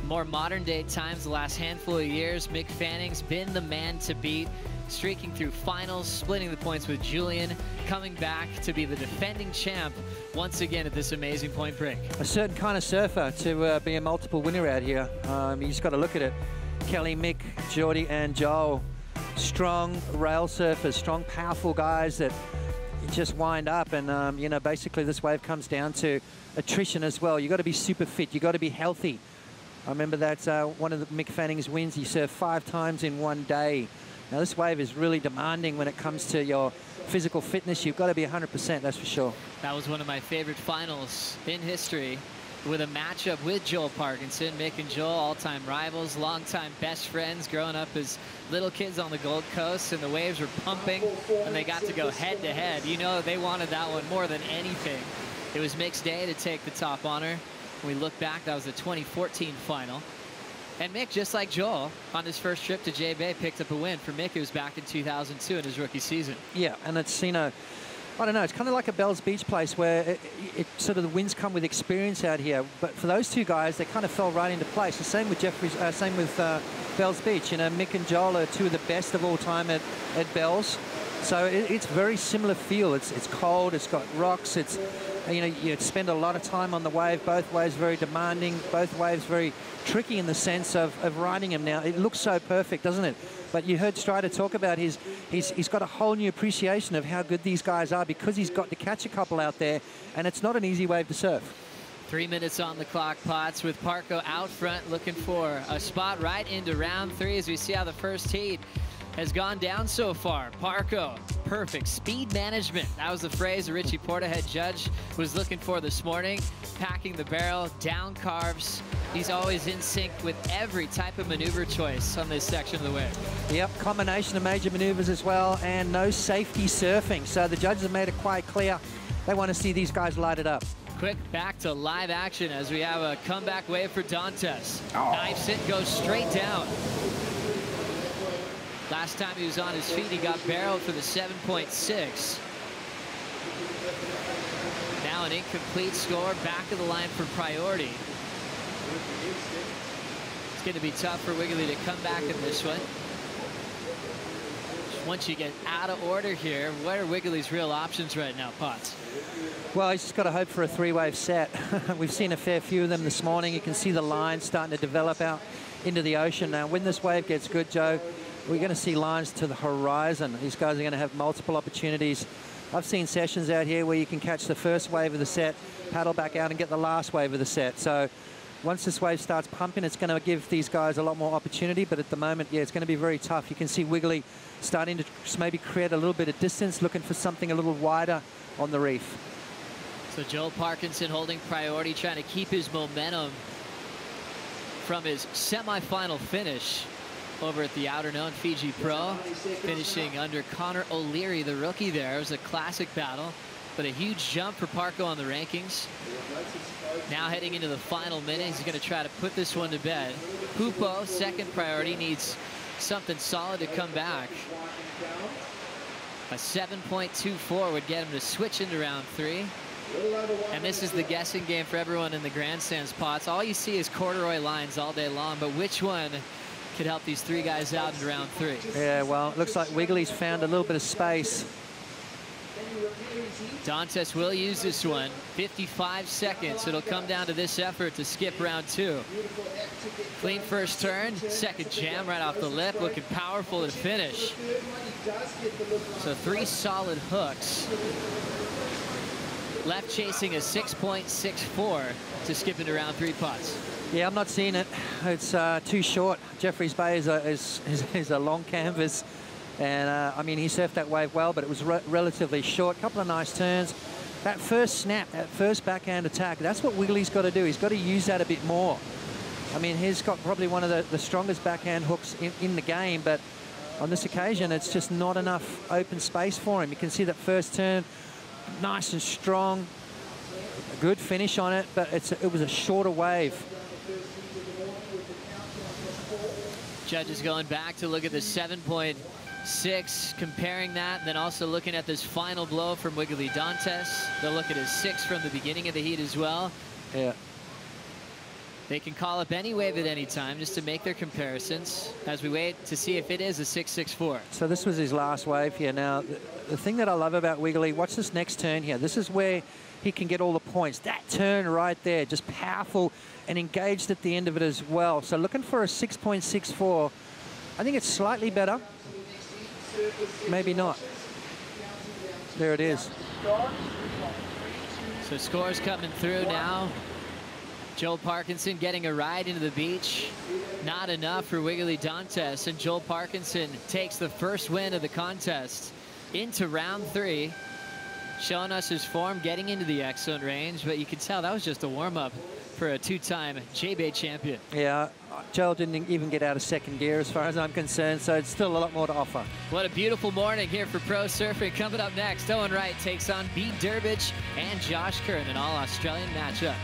More modern day times, the last handful of years, Mick Fanning's been the man to beat, streaking through finals, splitting the points with Julian, coming back to be the defending champ once again at this amazing point break. A certain kind of surfer to be a multiple winner out here. You just got to look at it. Kelly, Mick, Jordy and Joel, strong rail surfers, strong powerful guys that just wind up, and you know, basically this wave comes down to attrition as well. You got to be super fit, you got to be healthy. I remember that one of the Mick Fanning's wins, he surfed 5 times in one day. Now this wave is really demanding when it comes to your physical fitness. You've got to be 100%, that's for sure. That was one of my favorite finals in history, with a matchup with Joel Parkinson. Mick and Joel, all-time rivals, longtime best friends, growing up as little kids on the Gold Coast, and the waves were pumping, and they got to go head-to-head. You know, they wanted that one more than anything. It was Mick's day to take the top honor. When we look back, that was the 2014 final. And Mick, just like Joel, on his first trip to J Bay, picked up a win. For Mick, it was back in 2002 in his rookie season. Yeah, and it's, you know, I don't know, it's kind of like a Bells Beach place where it sort of the wins come with experience out here. But for those two guys, they kind of fell right into place. The same with Jeffreys, same with Bells Beach. You know, Mick and Joel are 2 of the best of all time at Bells. So it's very similar feel. It's cold, it's got rocks, it's, you know, you spend a lot of time on the wave. Both waves very demanding, both waves very tricky in the sense of riding them. Now, it looks so perfect, doesn't it? But you heard Strider talk about he's got a whole new appreciation of how good these guys are, because he's got to catch a couple out there, and it's not an easy wave to surf. 3 minutes on the clock, Potts, with Parko out front looking for a spot right into round 3 as we see how the first heat has gone down so far. Parko, perfect speed management. That was the phrase that Richie Porta, head judge, was looking for this morning. Packing the barrel, down carves. He's always in sync with every type of maneuver choice on this section of the wave. Yep, combination of major maneuvers as well, and no safety surfing. So the judges have made it quite clear they want to see these guys light it up. Quick back to live action as we have a comeback wave for Dantes. Knifes it, goes straight down. Last time he was on his feet, he got barreled for the 7.6. Now an incomplete score, back of the line for priority. It's going to be tough for Wiggly to come back in this one. Once you get out of order here, what are Wiggly's real options right now, Potts? Well, he's just got to hope for a 3-wave set. We've seen a fair few of them this morning. You can see the line starting to develop out into the ocean now. When this wave gets good, Joe, we're going to see lines to the horizon. These guys are going to have multiple opportunities. I've seen sessions out here where you can catch the first wave of the set, paddle back out and get the last wave of the set. So once this wave starts pumping, it's going to give these guys a lot more opportunity. But at the moment, yeah, it's going to be very tough. You can see Wiggly starting to maybe create a little bit of distance, looking for something a little wider on the reef. So Joel Parkinson holding priority, trying to keep his momentum from his semifinal finish over at the Outer Known Fiji Pro, finishing under Connor O'Leary, the rookie there. It was a classic battle, but a huge jump for Parko on the rankings. Now heading into the final minute, he's going to try to put this one to bed. Pupo, second priority, needs something solid to come back. A 7.24 would get him to switch into round 3. And this is the guessing game for everyone in the grandstand spots. All you see is corduroy lines all day long, but which one could help these 3 guys out in round 3? Yeah, well, it looks like Wiggly's found a little bit of space. Dantes will use this one. 55 seconds. It'll come down to this effort to skip round 2. Clean first turn, second jam right off the lip, looking powerful to finish. So 3 solid hooks. Left chasing a 6.64 to skip into round 3, Potts. Yeah, I'm not seeing it. It's too short. Jeffreys Bay is a long canvas. And, I mean, he surfed that wave well, but it was relatively short. Couple of nice turns. That first snap, that first backhand attack, that's what Wiggly's got to do. He's got to use that a bit more. I mean, he's got probably one of the strongest backhand hooks in the game, but on this occasion, it's just not enough open space for him. You can see that first turn, nice and strong, a good finish on it, but it was a shorter wave. Judges going back to look at the 7.6, comparing that, and then also looking at this final blow from Wiggly Dantes. They'll look at his 6 from the beginning of the heat as well. Yeah. They can call up any wave at any time just to make their comparisons as we wait to see if it is a 6.64. So this was his last wave here. Now, the thing that I love about Wiggly, watch this next turn here. This is where he can get all the points. That turn right there, just powerful and engaged at the end of it as well. So looking for a 6.64. I think it's slightly better. Maybe not. There it is. So scores coming through now. Joel Parkinson getting a ride into the beach. Not enough for Wiggly Dantes, and Joel Parkinson takes the first win of the contest into round 3, showing us his form getting into the X-Zone range, but you can tell that was just a warm-up for a 2-time J-Bay champion. Yeah, Joel didn't even get out of second gear as far as I'm concerned, so it's still a lot more to offer. What a beautiful morning here for pro surfing. Coming up next, Owen Wright takes on Pete Durbridge and Josh Kerr in an all-Australian matchup.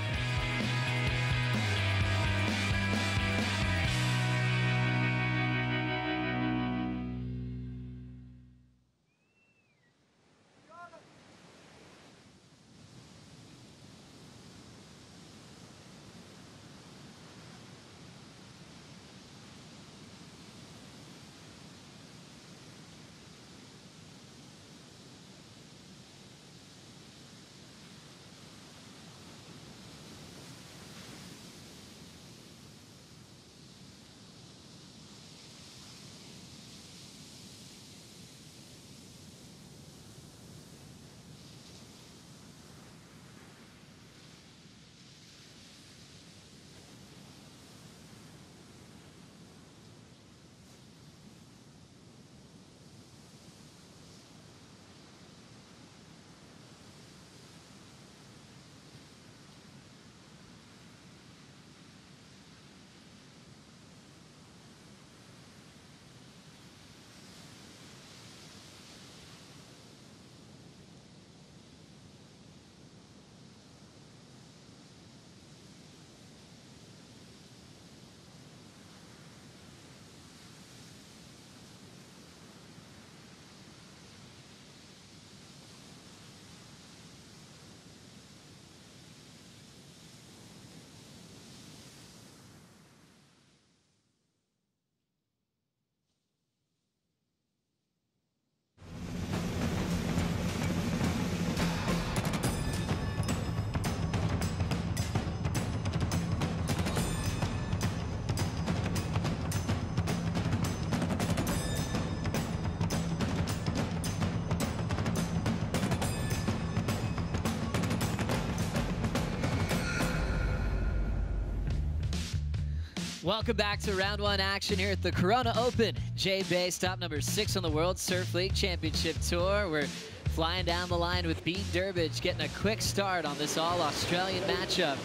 Welcome back to round 1 action here at the Corona Open. J-Bay, stop number 6 on the World Surf League Championship Tour. We're flying down the line with Pete Durbridge getting a quick start on this all-Australian matchup.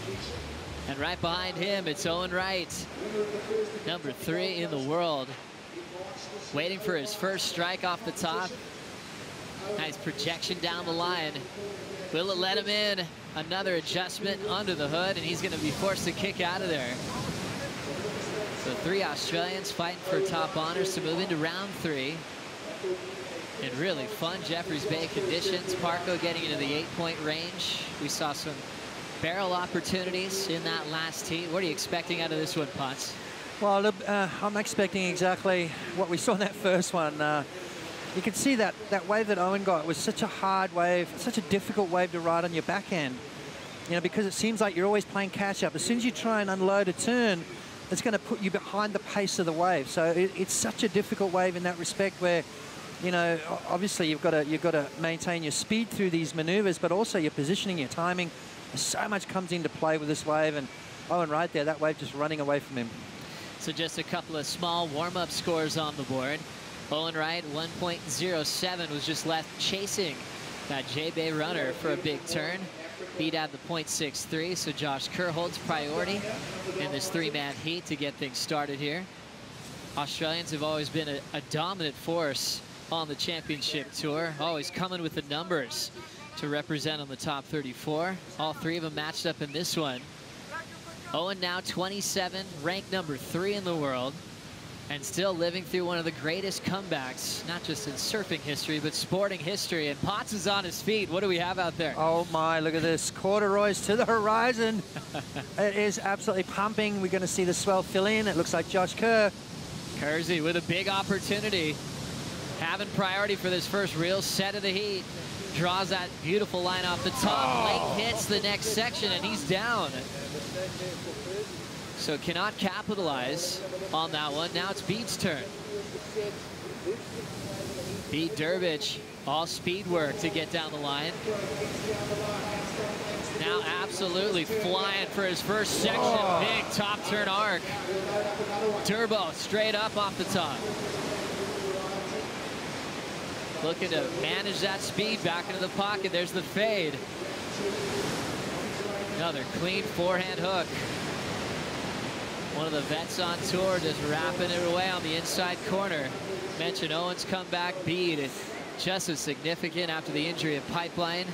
And right behind him, it's Owen Wright, number 3 in the world, waiting for his first strike off the top. Nice projection down the line. Will it let him in? Another adjustment under the hood, and he's going to be forced to kick out of there. So 3 Australians fighting for top honors to move into round 3. In really fun Jeffreys Bay conditions. Parko getting into the 8-point range. We saw some barrel opportunities in that last heat. What are you expecting out of this one, Potts? Well, I'm expecting exactly what we saw in that first one. You can see that wave that Owen got was such a hard wave, such a difficult wave to ride on your backhand. You know, because it seems like you're always playing catch up. As soon as you try and unload a turn, it's going to put you behind the pace of the wave. So it's such a difficult wave in that respect where, you know, obviously you've got to maintain your speed through these maneuvers, but also your positioning, your timing. So much comes into play with this wave, and Owen right there, that wave just running away from him. So just a couple of small warm-up scores on the board. Owen Wright, 1.07, was just left chasing that J-Bay runner for a big turn. Beat out the 0.63, so Josh Kerr holds priority in this 3-man heat to get things started here. Australians have always been a dominant force on the championship tour, always coming with the numbers to represent on the top 34. All three of them matched up in this one. Owen now 27, ranked number 3 in the world, and still living through one of the greatest comebacks, not just in surfing history, but sporting history. And Potts is on his feet. What do we have out there? Oh my, look at this. Corduroys to the horizon. It is absolutely pumping. We're going to see the swell fill in. It looks like Josh Kerr. Kersey with a big opportunity. Having priority for this first real set of the heat. Draws that beautiful line off the top. Late hits the next section, and he's down. So cannot capitalize on that one. Now it's Bede's turn. Bede Durbridge, all speed work to get down the line. Now absolutely flying for his first section. Big top turn arc. Turbo straight up off the top. Looking to manage that speed back into the pocket. There's the fade. Another clean forehand hook. One of the vets on tour just wrapping it away on the inside corner. Mentioned Owen's comeback. Bede just as significant after the injury at Pipeline.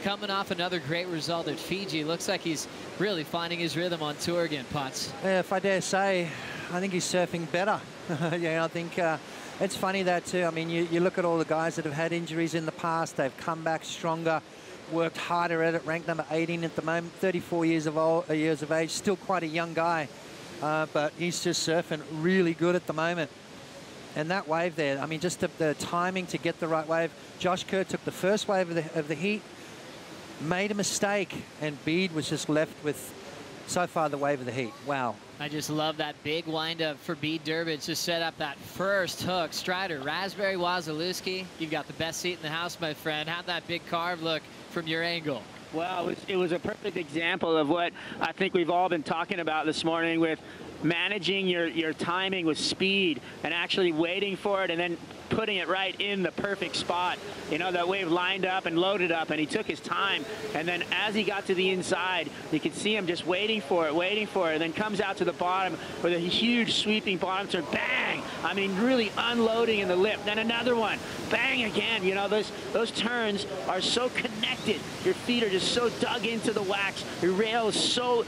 Coming off another great result at Fiji. Looks like he's really finding his rhythm on tour again, Potts. Yeah, if I dare say, I think he's surfing better. Yeah, I think it's funny that too. I mean, you look at all the guys that have had injuries in the past. They've come back stronger, worked harder at it, ranked number 18 at the moment, 34 years of age, still quite a young guy. But he's just surfing really good at the moment. And that wave there, I mean, just the timing to get the right wave. Josh Kerr took the first wave of the heat, made a mistake, and Bede was just left with, so far, the wave of the heat. Wow. I just love that big windup for Bede Durbridge to set up that first hook. Strider, Raspberry Wasilewski, you've got the best seat in the house, my friend. How'd that big carve look from your angle? Well, it was a perfect example of what I think we've all been talking about this morning, with managing your timing with speed and actually waiting for it and then putting it right in the perfect spot. You know, that wave lined up and loaded up, and he took his time. And then as he got to the inside, you could see him just waiting for it, and then comes out to the bottom with a huge sweeping bottom turn. Bang! I mean, really unloading in the lip. Then another one. Bang again. You know, those turns are so connected. Your feet are just so dug into the wax. Your rail is so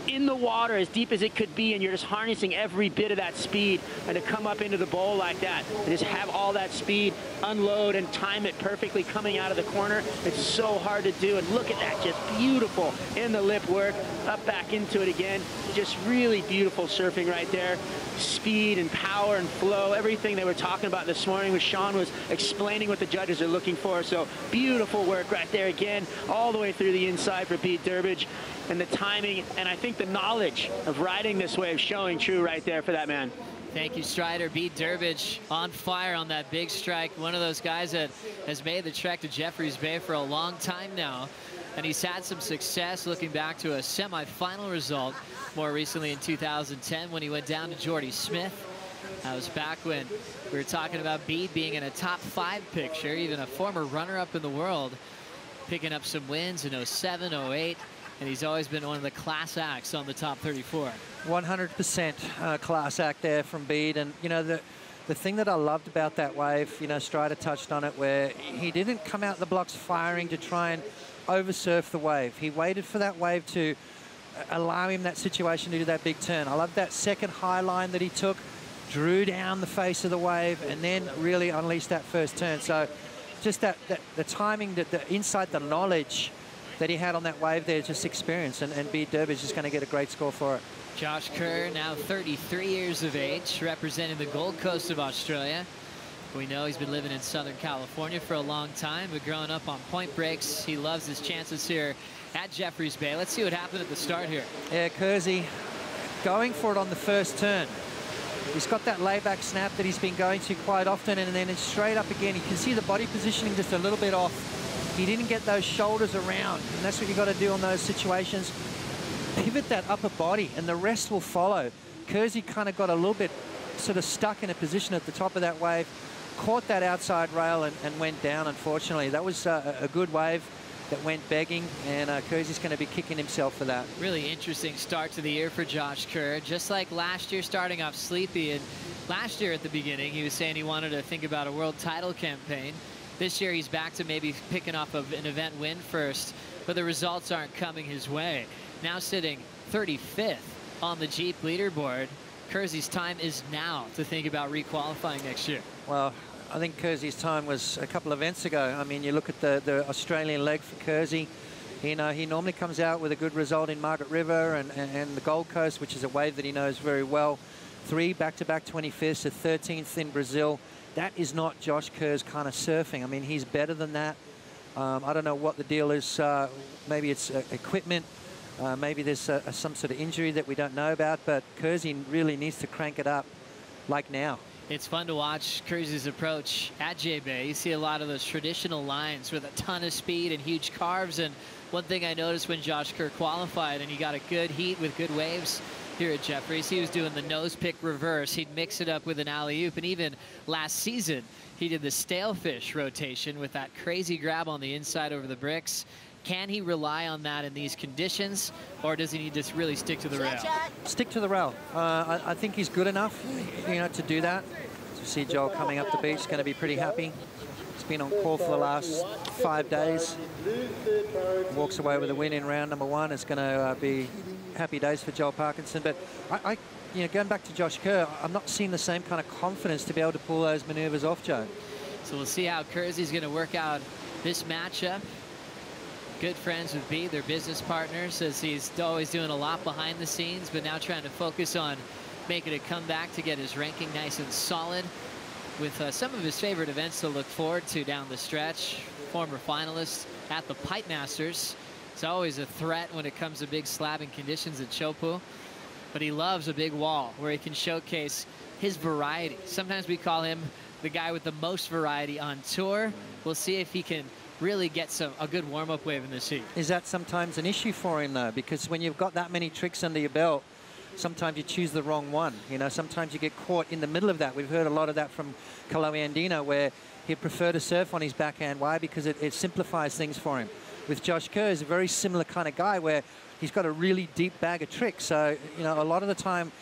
in the water as deep as it could be, and you're just harnessing every bit of that speed. And to come up into the bowl like that and just have all that speed, unload and time it perfectly coming out of the corner, it's so hard to do. And look at that, just beautiful in the lip work, up back into it again. Just really beautiful surfing right there. Speed and power and flow, everything they were talking about this morning with Sean was explaining what the judges are looking for. So beautiful work right there again, all the way through the inside for Bede Durbridge. And the timing, and I think the knowledge of riding this wave showing true right there for that man. Thank you, Strider. Bede Durbridge on fire on that big strike. One of those guys that has made the trek to Jeffreys Bay for a long time now. And he's had some success looking back to a semi-final result more recently in 2010 when he went down to Jordy Smith. That was back when we were talking about Bede being in a top 5 picture, even a former runner-up in the world, picking up some wins in 07, 08. And he's always been one of the class acts on the top 34. 100% class act there from Bede. And, you know, the thing that I loved about that wave, you know, Strider touched on it, where he didn't come out the blocks firing to try and oversurf the wave. He waited for that wave to allow him that situation to do that big turn. I love that second high line that he took, drew down the face of the wave, and then really unleashed that first turn. So just the timing, the inside, the knowledge that he had on that wave there, just experience, and Bede Durbridge is going to get a great score for it. Josh Kerr, now 33 years of age, representing the Gold Coast of Australia. We know he's been living in Southern California for a long time, but growing up on point breaks, he loves his chances here at Jeffreys Bay. Let's see what happened at the start here. Yeah, Kersey going for it on the first turn. He's got that layback snap that he's been going to quite often, and then it's straight up again. You can see the body positioning just a little bit off. He didn't get those shoulders around, and that's what you got to do in those situations. Pivot that upper body, and the rest will follow. Kersey kind of got a little bit sort of stuck in a position at the top of that wave, caught that outside rail and went down, unfortunately. That was a good wave. that went begging, and Kersey's going to be kicking himself for that. Really interesting start to the year for Josh Kerr. Just like last year, starting off sleepy. And last year at the beginning, he was saying he wanted to think about a world title campaign. This year, he's back to maybe picking off of an event win first, but the results aren't coming his way. Now sitting 35th on the Jeep leaderboard. Kersey's time is now to think about requalifying next year. Well, I think Kersey's time was a couple of events ago. I mean, you look at the Australian leg for Kersey. He normally comes out with a good result in Margaret River and the Gold Coast, which is a wave that he knows very well. 3 back-to-back 25th, so 13th in Brazil. That is not Josh Kerr's kind of surfing. I mean, he's better than that. I don't know what the deal is. Maybe it's equipment. Maybe there's some sort of injury that we don't know about, but Kersey really needs to crank it up like now. It's fun to watch Kersey's approach at J-Bay. You see a lot of those traditional lines with a ton of speed and huge carves. And one thing I noticed when Josh Kerr qualified and he got a good heat with good waves here at Jeffries, he was doing the nose pick reverse. He'd mix it up with an alley-oop. And even last season, he did the stalefish rotation with that crazy grab on the inside over the bricks. Can he rely on that in these conditions, or does he need to really stick to the rail? Stick to the rail. I think he's good enough, to do that. So you see Joel coming up the beach, going to be pretty happy. He's been on call for the last 5 days. Walks away with a win in round number 1. It's going to be happy days for Joel Parkinson. But going back to Josh Kerr, I'm not seeing the same kind of confidence to be able to pull those maneuvers off, Joe. So we'll see how Kersey's going to work out this matchup. Good friends with Bede, their business partners, as he's always doing a lot behind the scenes, but now trying to focus on making a comeback to get his ranking nice and solid with some of his favorite events to look forward to down the stretch. Former finalist at the Pipe Masters. It's always a threat when it comes to big slabbing conditions at Chopu, but he loves a big wall where he can showcase his variety. Sometimes we call him the guy with the most variety on tour. We'll see if he can really get a good warm-up wave in the sea. Is that sometimes an issue for him, though? Because when you've got that many tricks under your belt, sometimes you choose the wrong one. Sometimes you get caught in the middle of that. We've heard a lot of that from Kalohe Andino, where he'd prefer to surf on his backhand. Why? Because it simplifies things for him. With Josh Kerr, he's a very similar kind of guy where he's got a really deep bag of tricks. So, a lot of the time,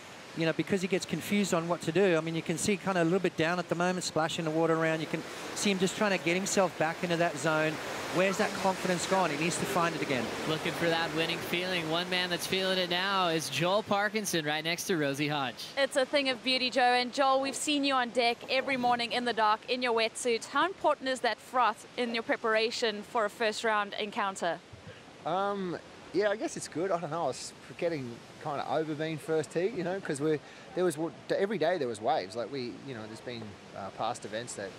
because he gets confused on what to do. I mean, you can see kind of a little bit down at the moment, splashing the water around. You can see him just trying to get himself back into that zone. Where's that confidence gone? He needs to find it again. Looking for that winning feeling. One man that's feeling it now is Joel Parkinson right next to Rosie Hodge. It's a thing of beauty, Joe. And Joel, we've seen you on deck every morning in the dark in your wetsuit. How important is that froth in your preparation for a first round encounter? Yeah, I guess it's good. I don't know. I was getting kind of over being first tee, because every day there was waves. Like there's been past events that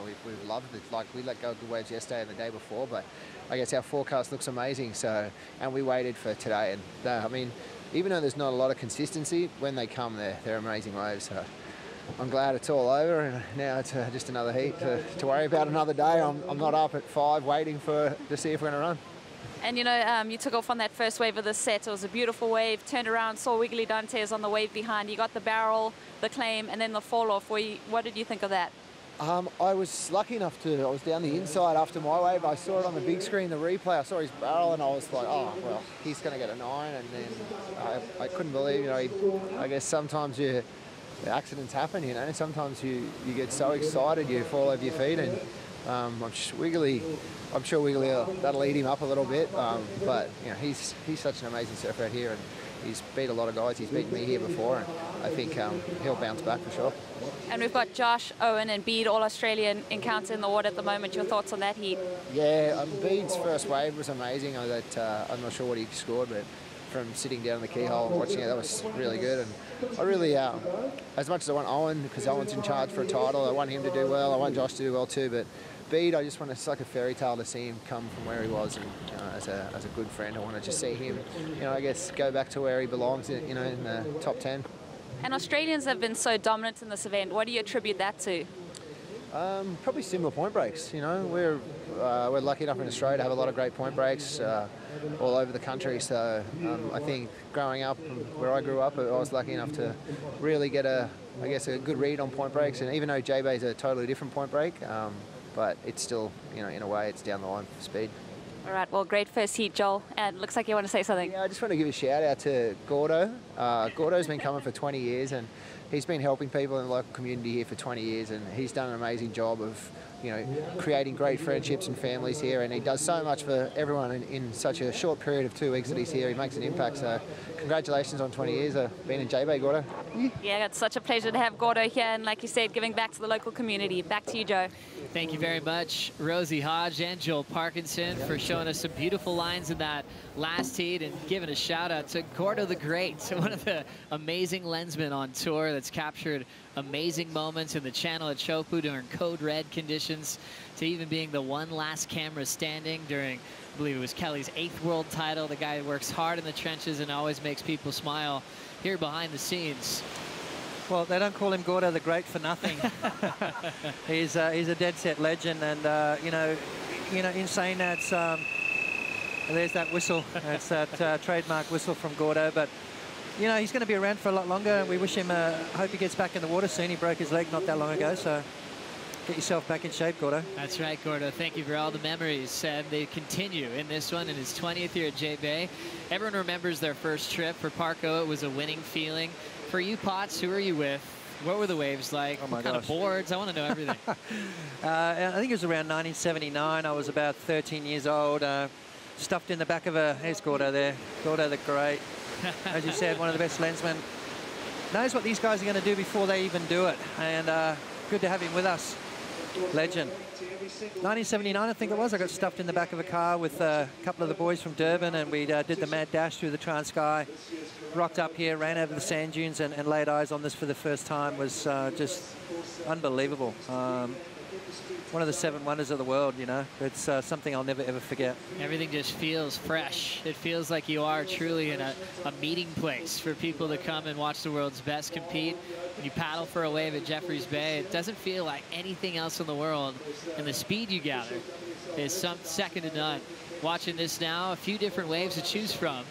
we've loved it. Like we let go of the waves yesterday and the day before, but I guess our forecast looks amazing. So, and we waited for today, and I mean, even though there's not a lot of consistency, when they come, they're amazing waves. So I'm glad it's all over, and now it's just another heat to worry about another day. I'm not up at 5 waiting to see if we're going to run. And you took off on that first wave of the set. It was a beautiful wave. Turned around, saw Wiggly Dantes on the wave behind. You got the barrel, the claim, and then the fall off. What did you think of that? I was lucky enough I was down the inside after my wave. I saw it on the big screen, the replay. I saw his barrel, and I was like, oh, well, he's going to get a 9. And then I couldn't believe, I guess sometimes the accidents happen, and sometimes you get so excited you fall over your feet, and I'm sure Wiggly that'll eat him up a little bit, but he's such an amazing surfer out here, and he's beat a lot of guys. He's beaten me here before, and I think he'll bounce back for sure. And we've got Josh, Owen, and Bede, all Australian encounter in the water at the moment. Your thoughts on that heat? Yeah, Bede's first wave was amazing. I'm not sure what he scored, but from sitting down in the keyhole and watching it, that was really good. And I really, as much as I want Owen, because Owen's in charge for a title, I want him to do well. I want Josh to do well too, but Bede, I just want it's like a fairy tale to see him come from where he was, and as a good friend, I want to just see him, I guess go back to where he belongs, in the top 10. And Australians have been so dominant in this event. What do you attribute that to? Probably similar point breaks. We're lucky enough in Australia to have a lot of great point breaks all over the country. So I think growing up where I grew up, I was lucky enough to really get a good read on point breaks. And even though J-Bay is a totally different point break, but it's still, in a way, it's down the line for speed. All right, well, great first heat, Joel. And looks like you want to say something. Yeah, I just want to give a shout out to Gordo. Gordo's been coming for 20 years and he's been helping people in the local community here for 20 years, and he's done an amazing job of, you know, creating great friendships and families here, and he does so much for everyone in such a short period of 2 weeks that he's here. He makes an impact, so congratulations on 20 years of being in J-Bay, Gordo. Yeah, it's such a pleasure to have Gordo here, and like you said, giving back to the local community. Back to you, Joe. Thank you very much, Rosie Hodge and Joel Parkinson, for showing us some beautiful lines in that last heat, and giving a shout out to Gordo the Great, one of the amazing lensmen on tour that's captured amazing moments in the channel at Chopu during code red conditions, to even being the one last camera standing during, I believe it was Kelly's 8th world title. The guy works hard in the trenches and always makes people smile here behind the scenes. Well, they don't call him Gordo the Great for nothing. He's a dead set legend, and you know, in saying that, there's that whistle. That's that trademark whistle from Gordo, but you know, he's going to be around for a lot longer, and we wish him, hope he gets back in the water soon. He broke his leg not that long ago, so get yourself back in shape, Gordo. That's right, Gordo. Thank you for all the memories, and they continue in this one, in his 20th year at J-Bay. Everyone remembers their first trip. For Parko, it was a winning feeling. For you, Potts, who are you with? What were the waves like? Oh my what kind of boards? I want to know everything. I think it was around 1979. I was about 13 years old, stuffed in the back of a, here's Gordo there, Gordo the Great. As you said, one of the best lensmen. Knows what these guys are going to do before they even do it, and good to have him with us. Legend. 1979, I think it was. I got stuffed in the back of a car with a couple of the boys from Durban, and we did the mad dash through the Transkei. Rocked up here, ran over the sand dunes, and laid eyes on this for the first time. Was just unbelievable. One of the 7 wonders of the world, you know. It's something I'll never, ever forget. Everything just feels fresh. It feels like you are truly in a meeting place for people to come and watch the world's best compete. When you paddle for a wave at Jeffreys Bay, it doesn't feel like anything else in the world. And the speed you gather is second to none. Watching this now, a few different waves to choose from.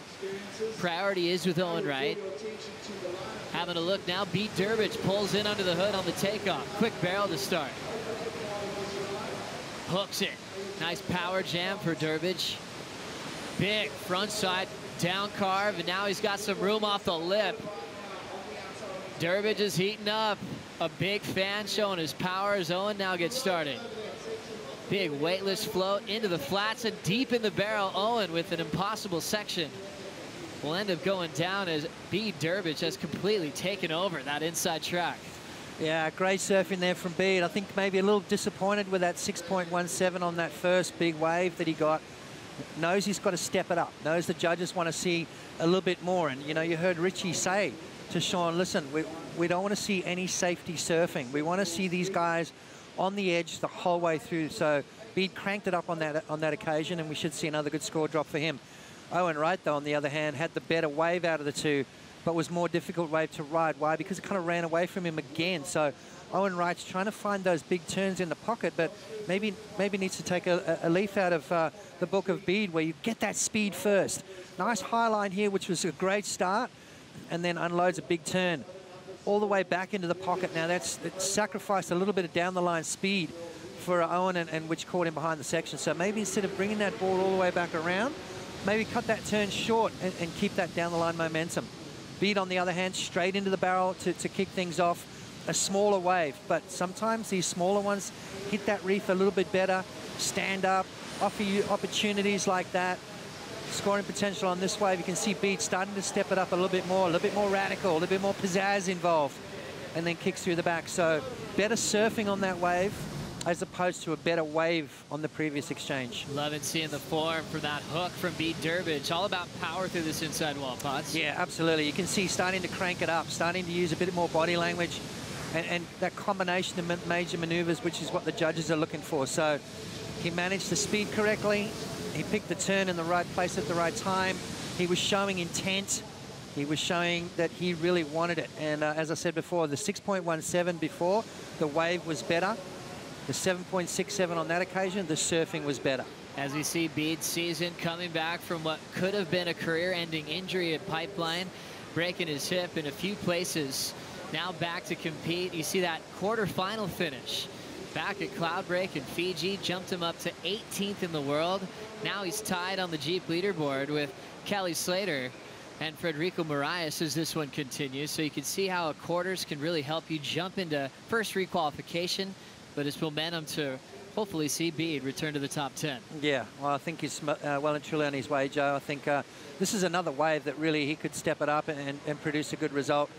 Priority is with Owen Wright. Having a look now, Beat Durbridge pulls in under the hood on the takeoff. Quick barrel to start. Hooks it. Nice power jam for Durbridge. Big front side down carve, and now he's got some room off the lip. Durbridge is heating up. A big fan showing his power as Owen now gets started. Big weightless float into the flats and deep in the barrel. Owen with an impossible section will end up going down as B. Durbridge has completely taken over that inside track. Yeah, great surfing there from Bede. I think maybe a little disappointed with that 6.17 on that first big wave that he got. Knows he's got to step it up. Knows the judges want to see a little bit more. And, you know, you heard Richie say to Sean, listen, we don't want to see any safety surfing. We want to see these guys on the edge the whole way through. So Bede cranked it up on that occasion, and we should see another good score drop for him. Owen Wright, though, on the other hand, had the better wave out of the two, but was more difficult wave to ride. Why? Because it kind of ran away from him again. So Owen Wright's trying to find those big turns in the pocket, but maybe needs to take a leaf out of the book of Bede, where you get that speed first. Nice high line here, which was a great start, and then unloads a big turn all the way back into the pocket. Now it's sacrificed a little bit of down the line speed for Owen, and which caught him behind the section. So maybe instead of bringing that board all the way back around, maybe cut that turn short and keep that down the line momentum. Bede, on the other hand, straight into the barrel to kick things off. A smaller wave, but sometimes these smaller ones hit that reef a little bit better, stand up, offer you opportunities like that. Scoring potential on this wave. You can see Bede starting to step it up a little bit more radical, a little bit more pizzazz involved, and then kicks through the back. So better surfing on that wave as opposed to a better wave on the previous exchange. Loving seeing the form from that hook from Beat Durbridge. All about power through this inside wall, Potts. Yeah, absolutely. You can see starting to crank it up, starting to use a bit more body language, and that combination of major maneuvers, which is what the judges are looking for. So he managed the speed correctly. He picked the turn in the right place at the right time. He was showing intent. He was showing that he really wanted it. And as I said before, the 6.17 before, the wave was better. The 7.67 on that occasion, the surfing was better. As we see Bede's season coming back from what could have been a career-ending injury at Pipeline, breaking his hip in a few places. Now back to compete. You see that quarterfinal finish back at Cloudbreak in Fiji, jumped him up to 18th in the world. Now he's tied on the Jeep leaderboard with Kelly Slater and Federico Moraes as this one continues. So you can see how a quarters can really help you jump into first requalification, but it's momentum to hopefully see Bede return to the top 10. Yeah, well, I think he's well and truly on his way, Joe. I think this is another wave that really he could step it up and produce a good result.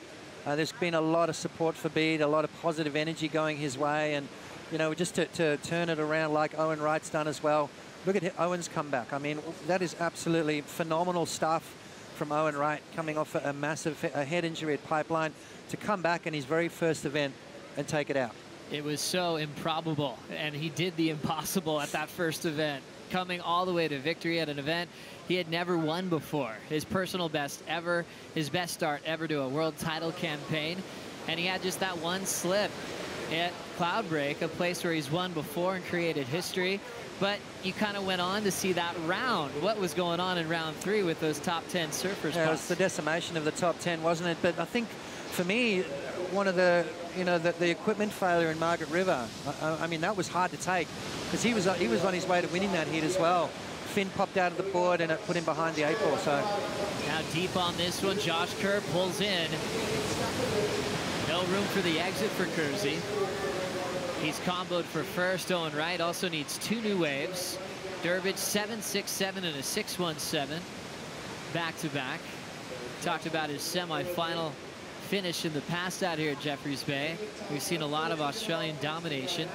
There's been a lot of support for Bede, a lot of positive energy going his way, and you know, just to turn it around like Owen Wright's done as well. Look at Owen's comeback. I mean, that is absolutely phenomenal stuff from Owen Wright, coming off a massive head injury at Pipeline, to come back in his very first event and take it out. It was so improbable, and he did the impossible at that first event, coming all the way to victory at an event he had never won before. His personal best ever, his best start ever to a world title campaign, and he had just that one slip at Cloudbreak, a place where he's won before and created history. But you kind of went on to see that round. What was going on in round 3 with those top 10 surfers? Yeah, it was the decimation of the top 10, wasn't it? But I think for me, one of the, you know, the equipment failure in Margaret River, I mean, that was hard to take because he was on his way to winning that heat as well. Finn popped out of the board and it put him behind the 8 ball. So now deep on this one, Josh Kerr pulls in. No room for the exit for Kersey. He's comboed for first. Owen Wright also needs 2 new waves. Durbridge 7.67 and a 6.17 back-to-back. Talked about his semi-final finish in the past out here at Jeffreys Bay. We've seen a lot of Australian domination.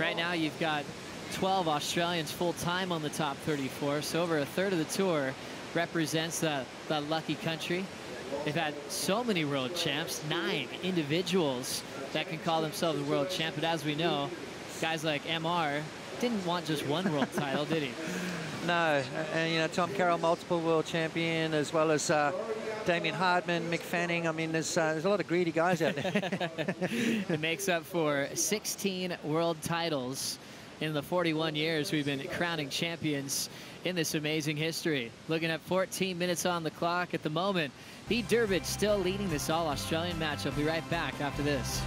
Right now you've got 12 Australians full-time on the top 34, so over a third of the tour represents that lucky country. They've had so many world champs, 9 individuals that can call themselves a world champ. But as we know, guys like MR didn't want just one world title, did he? No, and you know, Tom Carroll, multiple world champion, as well as Damien Hardman, Mick Fanning. I mean, there's a lot of greedy guys out there. It makes up for 16 world titles in the 41 years we've been crowning champions in this amazing history. Looking at 14 minutes on the clock at the moment. Bede Durbridge still leading this all-Australian match. I'll be right back after this.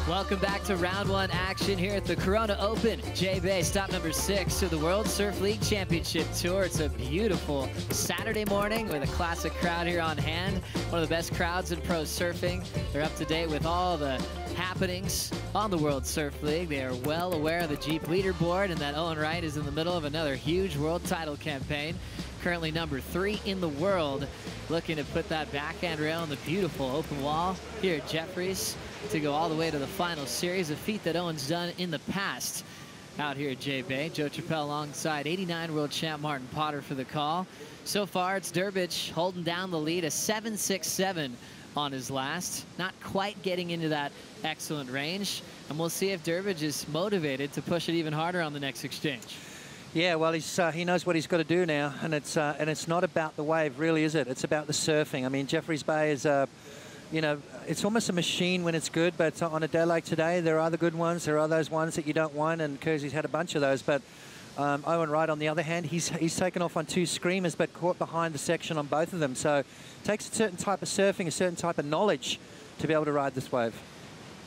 Welcome back to round 1 action here at the Corona Open. J-Bay, stop number 6 to the World Surf League Championship Tour. It's a beautiful Saturday morning with a classic crowd here on hand. One of the best crowds in pro surfing. They're up to date with all the happenings on the World Surf League. They are well aware of the Jeep leaderboard and that Owen Wright is in the middle of another huge world title campaign. Currently number 3 in the world, looking to put that backhand rail on the beautiful open wall here at Jeffreys to go all the way to the final series, a feat that Owen's done in the past out here at J-Bay. Joe Chappelle alongside 89 world champ Martin Potter for the call. So far, it's Durbridge holding down the lead, a 7.67 on his last. Not quite getting into that excellent range. And we'll see if Durbridge is motivated to push it even harder on the next exchange. Yeah, well, he knows what he's got to do now, and it's not about the wave, really, is it? It's about the surfing. I mean, Jeffreys Bay is you know, it's almost a machine when it's good, but on a day like today, there are the good ones. There are those ones that you don't want, and Kersey's had a bunch of those. But Owen Wright, on the other hand, he's taken off on 2 screamers, but caught behind the section on both of them. So it takes a certain type of surfing, a certain type of knowledge to be able to ride this wave.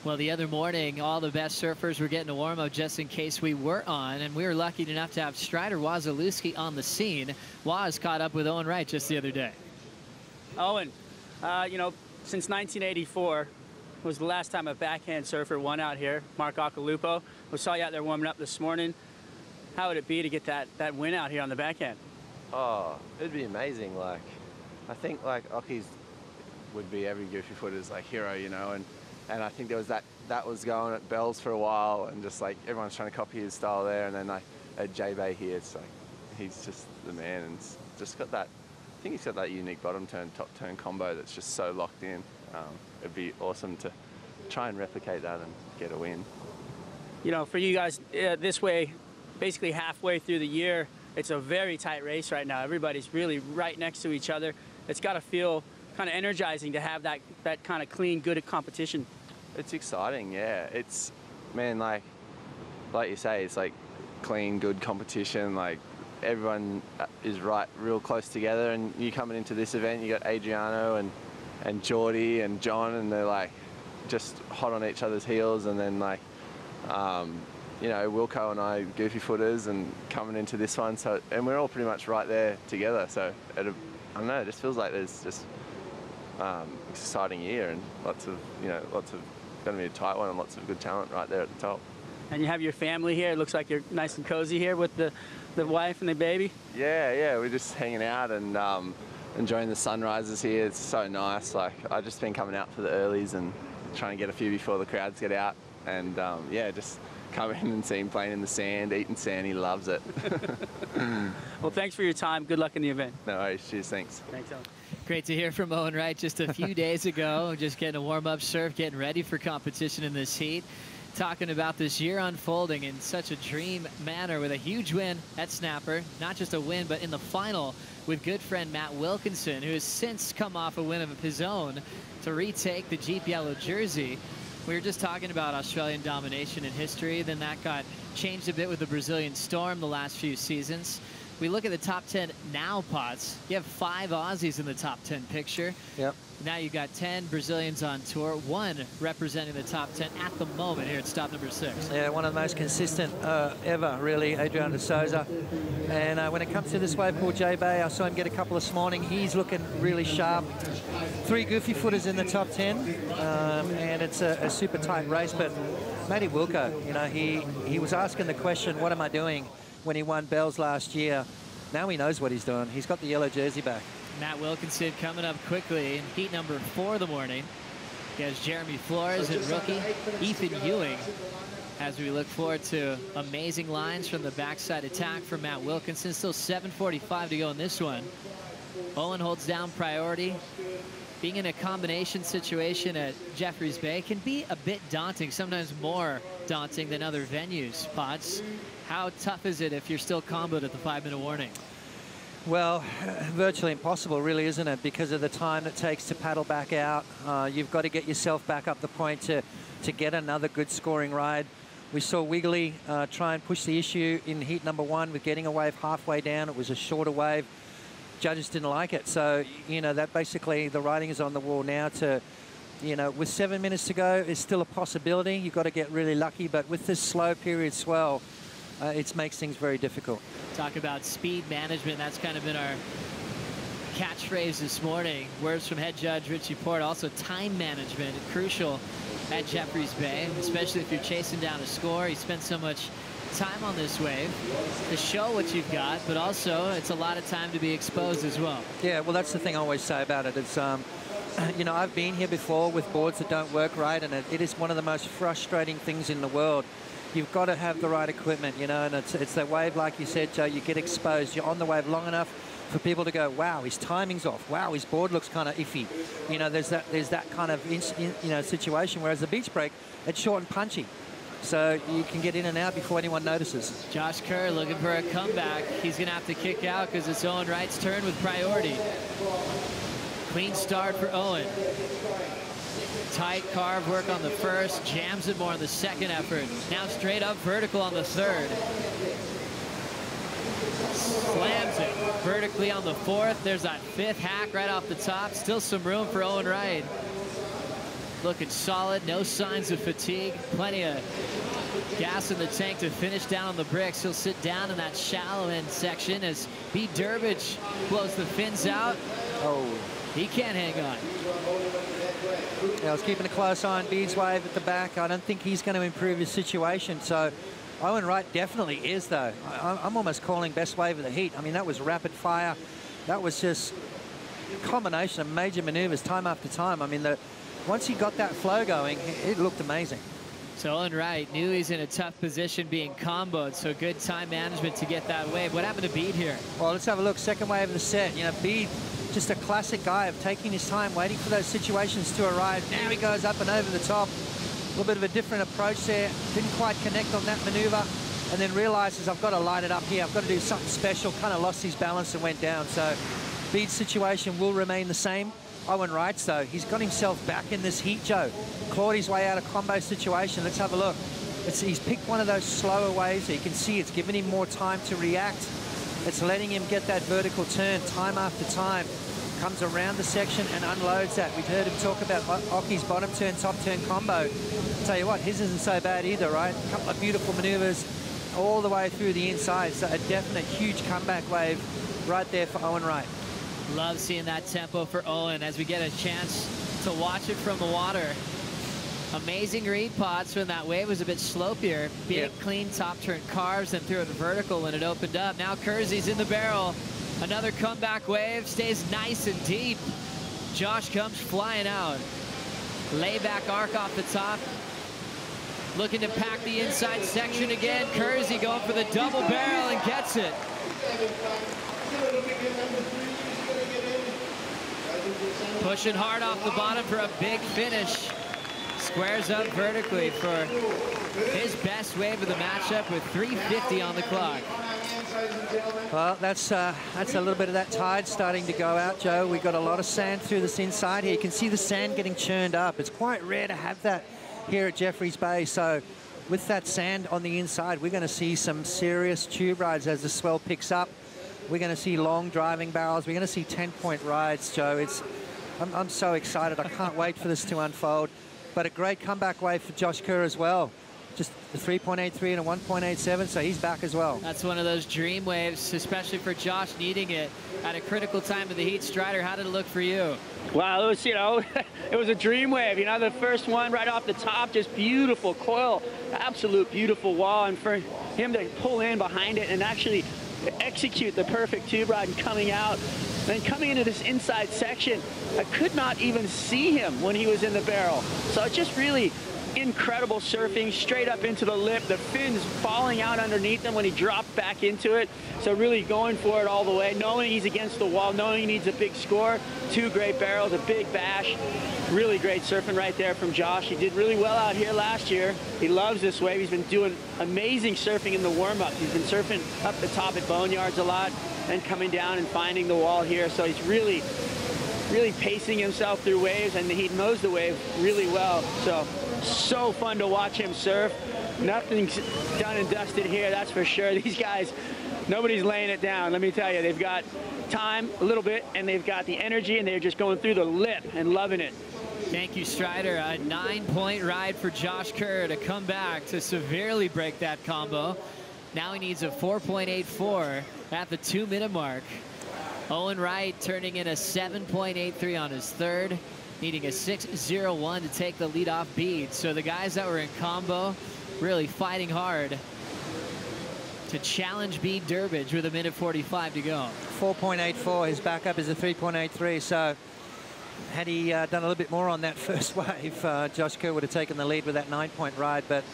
Well, the other morning, all the best surfers were getting a warm-up just in case we were on, and we were lucky enough to have Strider Wasilewski on the scene. Waz caught up with Owen Wright just the other day. Owen, you know, since 1984 was the last time a backhand surfer won out here, Mark Occhilupo. We saw you out there warming up this morning. How would it be to get that win out here on the backhand? Oh, it'd be amazing. Like, I think like Ocky's would be every goofy footer's like hero, you know, and I think there was that was going at Bells for a while, and just like everyone's trying to copy his style there, and then like at J-Bay here, it's like he's just the man, and it's just got that. I think he's got that unique bottom turn, top turn combo that's just so locked in. It'd be awesome to try and replicate that and get a win. You know, for you guys this way, basically halfway through the year, it's a very tight race right now. Everybody's really right next to each other. It's got to feel kind of energizing to have that kind of clean, good competition. It's exciting, yeah. It's, man, like you say, it's like clean, good competition. Like, everyone is real close together, and you coming into this event, you got Adriano and Geordie and John, and they're like just hot on each other's heels, and then like you know, Wilco and I goofy footers, and coming into this one, so, and we're all pretty much right there together, so I don't know, it just feels like there's just exciting year, and lots of going to be a tight one, and lots of good talent right there at the top. And you have your family here. It looks like you're nice and cozy here with the wife and the baby. Yeah, we're just hanging out and enjoying the sunrises here. It's so nice. Like, I've just been coming out for the earlies and trying to get a few before the crowds get out. And yeah, just come in and see him playing in the sand, eating sand. He loves it. Well, thanks for your time. Good luck in the event. No worries. Cheers. Thanks. Thanks, Owen. Great to hear from Owen Wright just a few days ago, just getting a warm-up surf, getting ready for competition in this heat. Talking about this year unfolding in such a dream manner with a huge win at Snapper. Not just a win, but in the final with good friend Matt Wilkinson, who has since come off a win of his own to retake the Jeep Yellow jersey. We were just talking about Australian domination in history. Then that got changed a bit with the Brazilian Storm the last few seasons. We look at the top 10 now, Potts. You have 5 Aussies in the top 10 picture. Yep. Now you've got 10 Brazilians on tour, 1 representing the top 10 at the moment here at stop number 6. Yeah, one of the most consistent ever, really, Adriano de Souza. And when it comes to this wave called J-Bay, I saw him get a couple this morning. He's looking really sharp. 3 goofy footers in the top 10, and it's a super tight race. But Matty Wilco, you know, he was asking the question, what am I doing, when he won Bells last year. Now he knows what he's doing. He's got the yellow jersey back. Matt Wilkinson coming up quickly in heat number 4 of the morning. He has Jeremy Flores and rookie Ethan Ewing as we look forward to amazing lines from the backside attack from Matt Wilkinson. Still 7:45 to go in this one. Owen holds down priority. Being in a combination situation at Jeffreys Bay can be a bit daunting, sometimes more daunting than other venues. Potts, how tough is it if you're still comboed at the 5-minute warning? Well, virtually impossible, really, isn't it? Because of the time it takes to paddle back out. You've got to get yourself back up the point to get another good scoring ride. We saw Wiggly try and push the issue in heat number 1 with getting a wave halfway down. It was a shorter wave. Judges didn't like it. So, you know, that basically the writing is on the wall now to, you know, with 7 minutes to go, it's still a possibility. You've got to get really lucky. But with this slow period swell, it makes things very difficult. Talk about speed management. That's kind of been our catchphrase this morning. Words from head judge Richie Port. Also time management, crucial at Jeffreys Bay, especially if you're chasing down a score. He spent so much time on this wave to show what you've got, but also it's a lot of time to be exposed as well. Yeah, well, that's the thing I always say about it. It's, you know, I've been here before with boards that don't work right, and it is one of the most frustrating things in the world. You've got to have the right equipment, you know, and it's the wave, like you said, Joe, you get exposed. You're on the wave long enough, for people to go, wow, his timing's off. Wow, his board looks kind of iffy. You know, there's that kind of situation. Whereas the beach break, it's short and punchy, so you can get in and out before anyone notices. Josh Kerr looking for a comeback. He's going to have to kick out because it's Owen Wright's turn with priority. Clean start for Owen. Tight carve work on the first, jams it more on the second effort. Now straight up vertical on the third. Slams it vertically on the fourth. There's that fifth hack right off the top. Still some room for Owen Wright. Looking solid, no signs of fatigue. Plenty of gas in the tank to finish down on the bricks. He'll sit down in that shallow end section as B. Durbridge blows the fins out. Oh. He can't hang on. Yeah, I was keeping a close eye on Bede's wave at the back. I don't think he's going to improve his situation. So Owen Wright definitely is, though. I'm almost calling best wave of the heat. I mean, that was rapid fire. That was just a combination of major maneuvers time after time. I mean, once he got that flow going, it looked amazing. So Owen Wright knew he's in a tough position being comboed, so good time management to get that wave. What happened to Bede here? Well, let's have a look. Second wave of the set. You know, Bede, just a classic guy of taking his time, waiting for those situations to arrive. Now he goes up and over the top. A little bit of a different approach there. Didn't quite connect on that maneuver, and then realizes I've got to light it up here. I've got to do something special. Kind of lost his balance and went down. So Bede's situation will remain the same. Owen Wright's, though, he's got himself back in this heat, Joe. Clawed his way out of combo situation. Let's have a look. He's picked one of those slower waves. So you can see it's given him more time to react. It's letting him get that vertical turn time after time. Comes around the section and unloads that. We've heard him talk about Ocky's bottom turn, top turn combo. Tell you what, his isn't so bad either, right? A couple of beautiful maneuvers all the way through the inside. So a definite huge comeback wave right there for Owen Wright. Love seeing that tempo for Owen as we get a chance to watch it from the water. Amazing read pods when that wave was a bit slopier. Big, clean top turn carves and threw it vertical when it opened up. Now Kersey's in the barrel. Another comeback wave, stays nice and deep. Josh comes flying out. Layback arc off the top. Looking to pack the inside section again. Kersey going for the double barrel and gets it. Pushing hard off the bottom for a big finish. Squares up vertically for his best wave of the matchup with 3:50 on the clock. Well, that's a little bit of that tide starting to go out, Joe. We've got a lot of sand through this inside here. You can see the sand getting churned up. It's quite rare to have that here at Jeffreys Bay. So with that sand on the inside, we're going to see some serious tube rides as the swell picks up. We're going to see long driving barrels. We're going to see 10-point rides, Joe. I'm so excited. I can't wait for this to unfold. But a great comeback wave for Josh Kerr as well. Just a 3.83 and a 1.87, so he's back as well. That's one of those dream waves, especially for Josh needing it at a critical time of the heat. Strider, how did it look for you? Wow, it was, it was a dream wave. The first one right off the top, just beautiful coil, absolute beautiful wall. And for him to pull in behind it and actually execute the perfect tube ride and coming out, then coming into this inside section, I could not even see him when he was in the barrel. So it just really incredible surfing straight up into the lip, the fins falling out underneath him when he dropped back into it. So really going for it all the way, knowing he's against the wall, knowing he needs a big score. Two great barrels, a big bash. Really great surfing right there from Josh. He did really well out here last year. He loves this wave. He's been doing amazing surfing in the warm-up. He's been surfing up the top at boneyards a lot and coming down and finding the wall here. So he's really pacing himself through waves, and he knows the wave really well. So fun to watch him surf. Nothing's done and dusted here, that's for sure. These guys, nobody's laying it down. Let me tell you, they've got time a little bit, and they've got the energy, and they're just going through the lip and loving it. Thank you, Strider. A 9-point ride for Josh Kerr to come back to severely break that combo. Now he needs a 4.84 at the 2-minute mark. Owen Wright turning in a 7.83 on his third, needing a 6.01 to take the lead off Bede. So the guys that were in combo really fighting hard to challenge Bede Durbridge with 1:45 to go. 4.84, his backup is a 3.83. So had he done a little bit more on that first wave, Josh Kerr would have taken the lead with that 9-point ride, but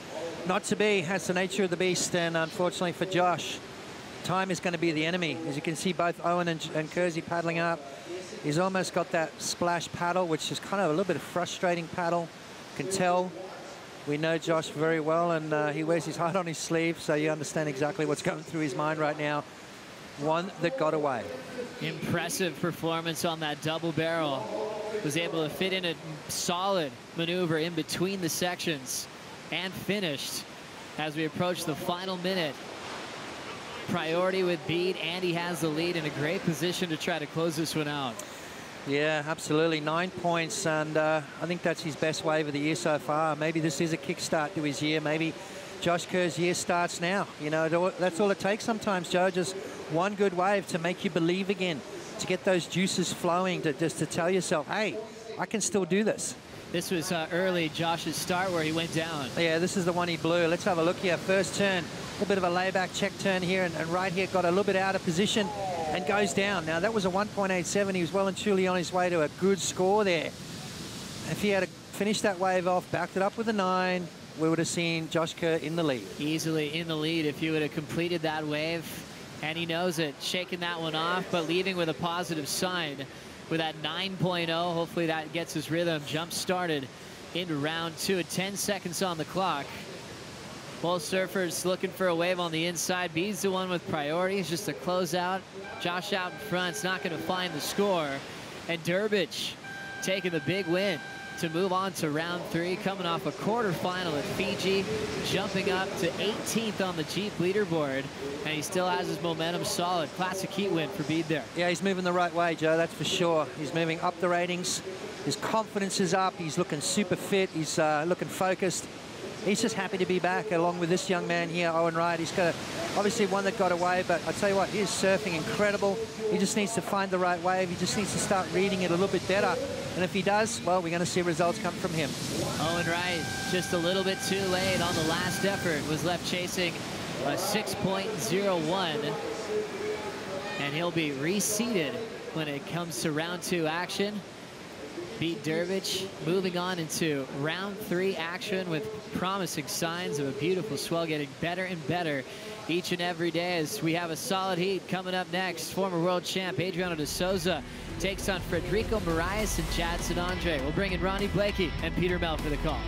not to be. That's the nature of the beast, and unfortunately for Josh, time is going to be the enemy. As you can see, both Owen and Kersey paddling up. He's almost got that splash paddle, which is kind of a little bit of frustrating paddle. Can tell. We know Josh very well, and he wears his heart on his sleeve, so you understand exactly what's going through his mind right now. One that got away. Impressive performance on that double barrel. Was able to fit in a solid maneuver in between the sections and finished as we approach the final minute. Priority with Bede. Andy has the lead in a great position to try to close this one out. Yeah, absolutely. 9 points, and I think that's his best wave of the year so far. Maybe this is a kickstart to his year. Maybe Josh Kerr's year starts now. You know, that's all it takes sometimes, Joe. Just one good wave to make you believe again, to get those juices flowing, to just to tell yourself, hey, I can still do this. This was early Josh's start where he went down. Yeah, this is the one he blew. Let's have a look here. First turn, a little bit of a layback check turn here, and right here got a little bit out of position and goes down. Now, that was a 1.87. He was well and truly on his way to a good score there. If he had finished that wave off, backed it up with a 9, we would have seen Josh Kerr in the lead. Easily in the lead if he would have completed that wave. And he knows it, shaking that one off, but leaving with a positive sign with that 9.0. Hopefully that gets his rhythm jump started into round 2 at 10 seconds on the clock. Both surfers looking for a wave on the inside. Bede's the one with priority. It's just a closeout. Josh out in front. It's not going to find the score. And Durbich taking the big win to move on to round 3, coming off a quarterfinal at Fiji, jumping up to 18th on the Jeep leaderboard, and he still has his momentum solid. Classic heat win for Bede there. Yeah, he's moving the right way, Joe, that's for sure. He's moving up the ratings. His confidence is up. He's looking super fit. He's looking focused. He's just happy to be back along with this young man here, Owen Wright. He's got obviously one that got away, but I tell you what, he's surfing incredible. He just needs to find the right wave. He just needs to start reading it a little bit better. And if he does, well, we're going to see results come from him. Owen Wright, just a little bit too late on the last effort, was left chasing a 6.01. And he'll be reseated when it comes to round 2 action. Bede Durbich moving on into round 3 action with promising signs of a beautiful swell getting better and better each and every day as we have a solid heat coming up next. Former world champ Adriano de Souza takes on Federico Moraes and Jadson Andre. We'll bring in Ronnie Blakey and Peter Mel for the call.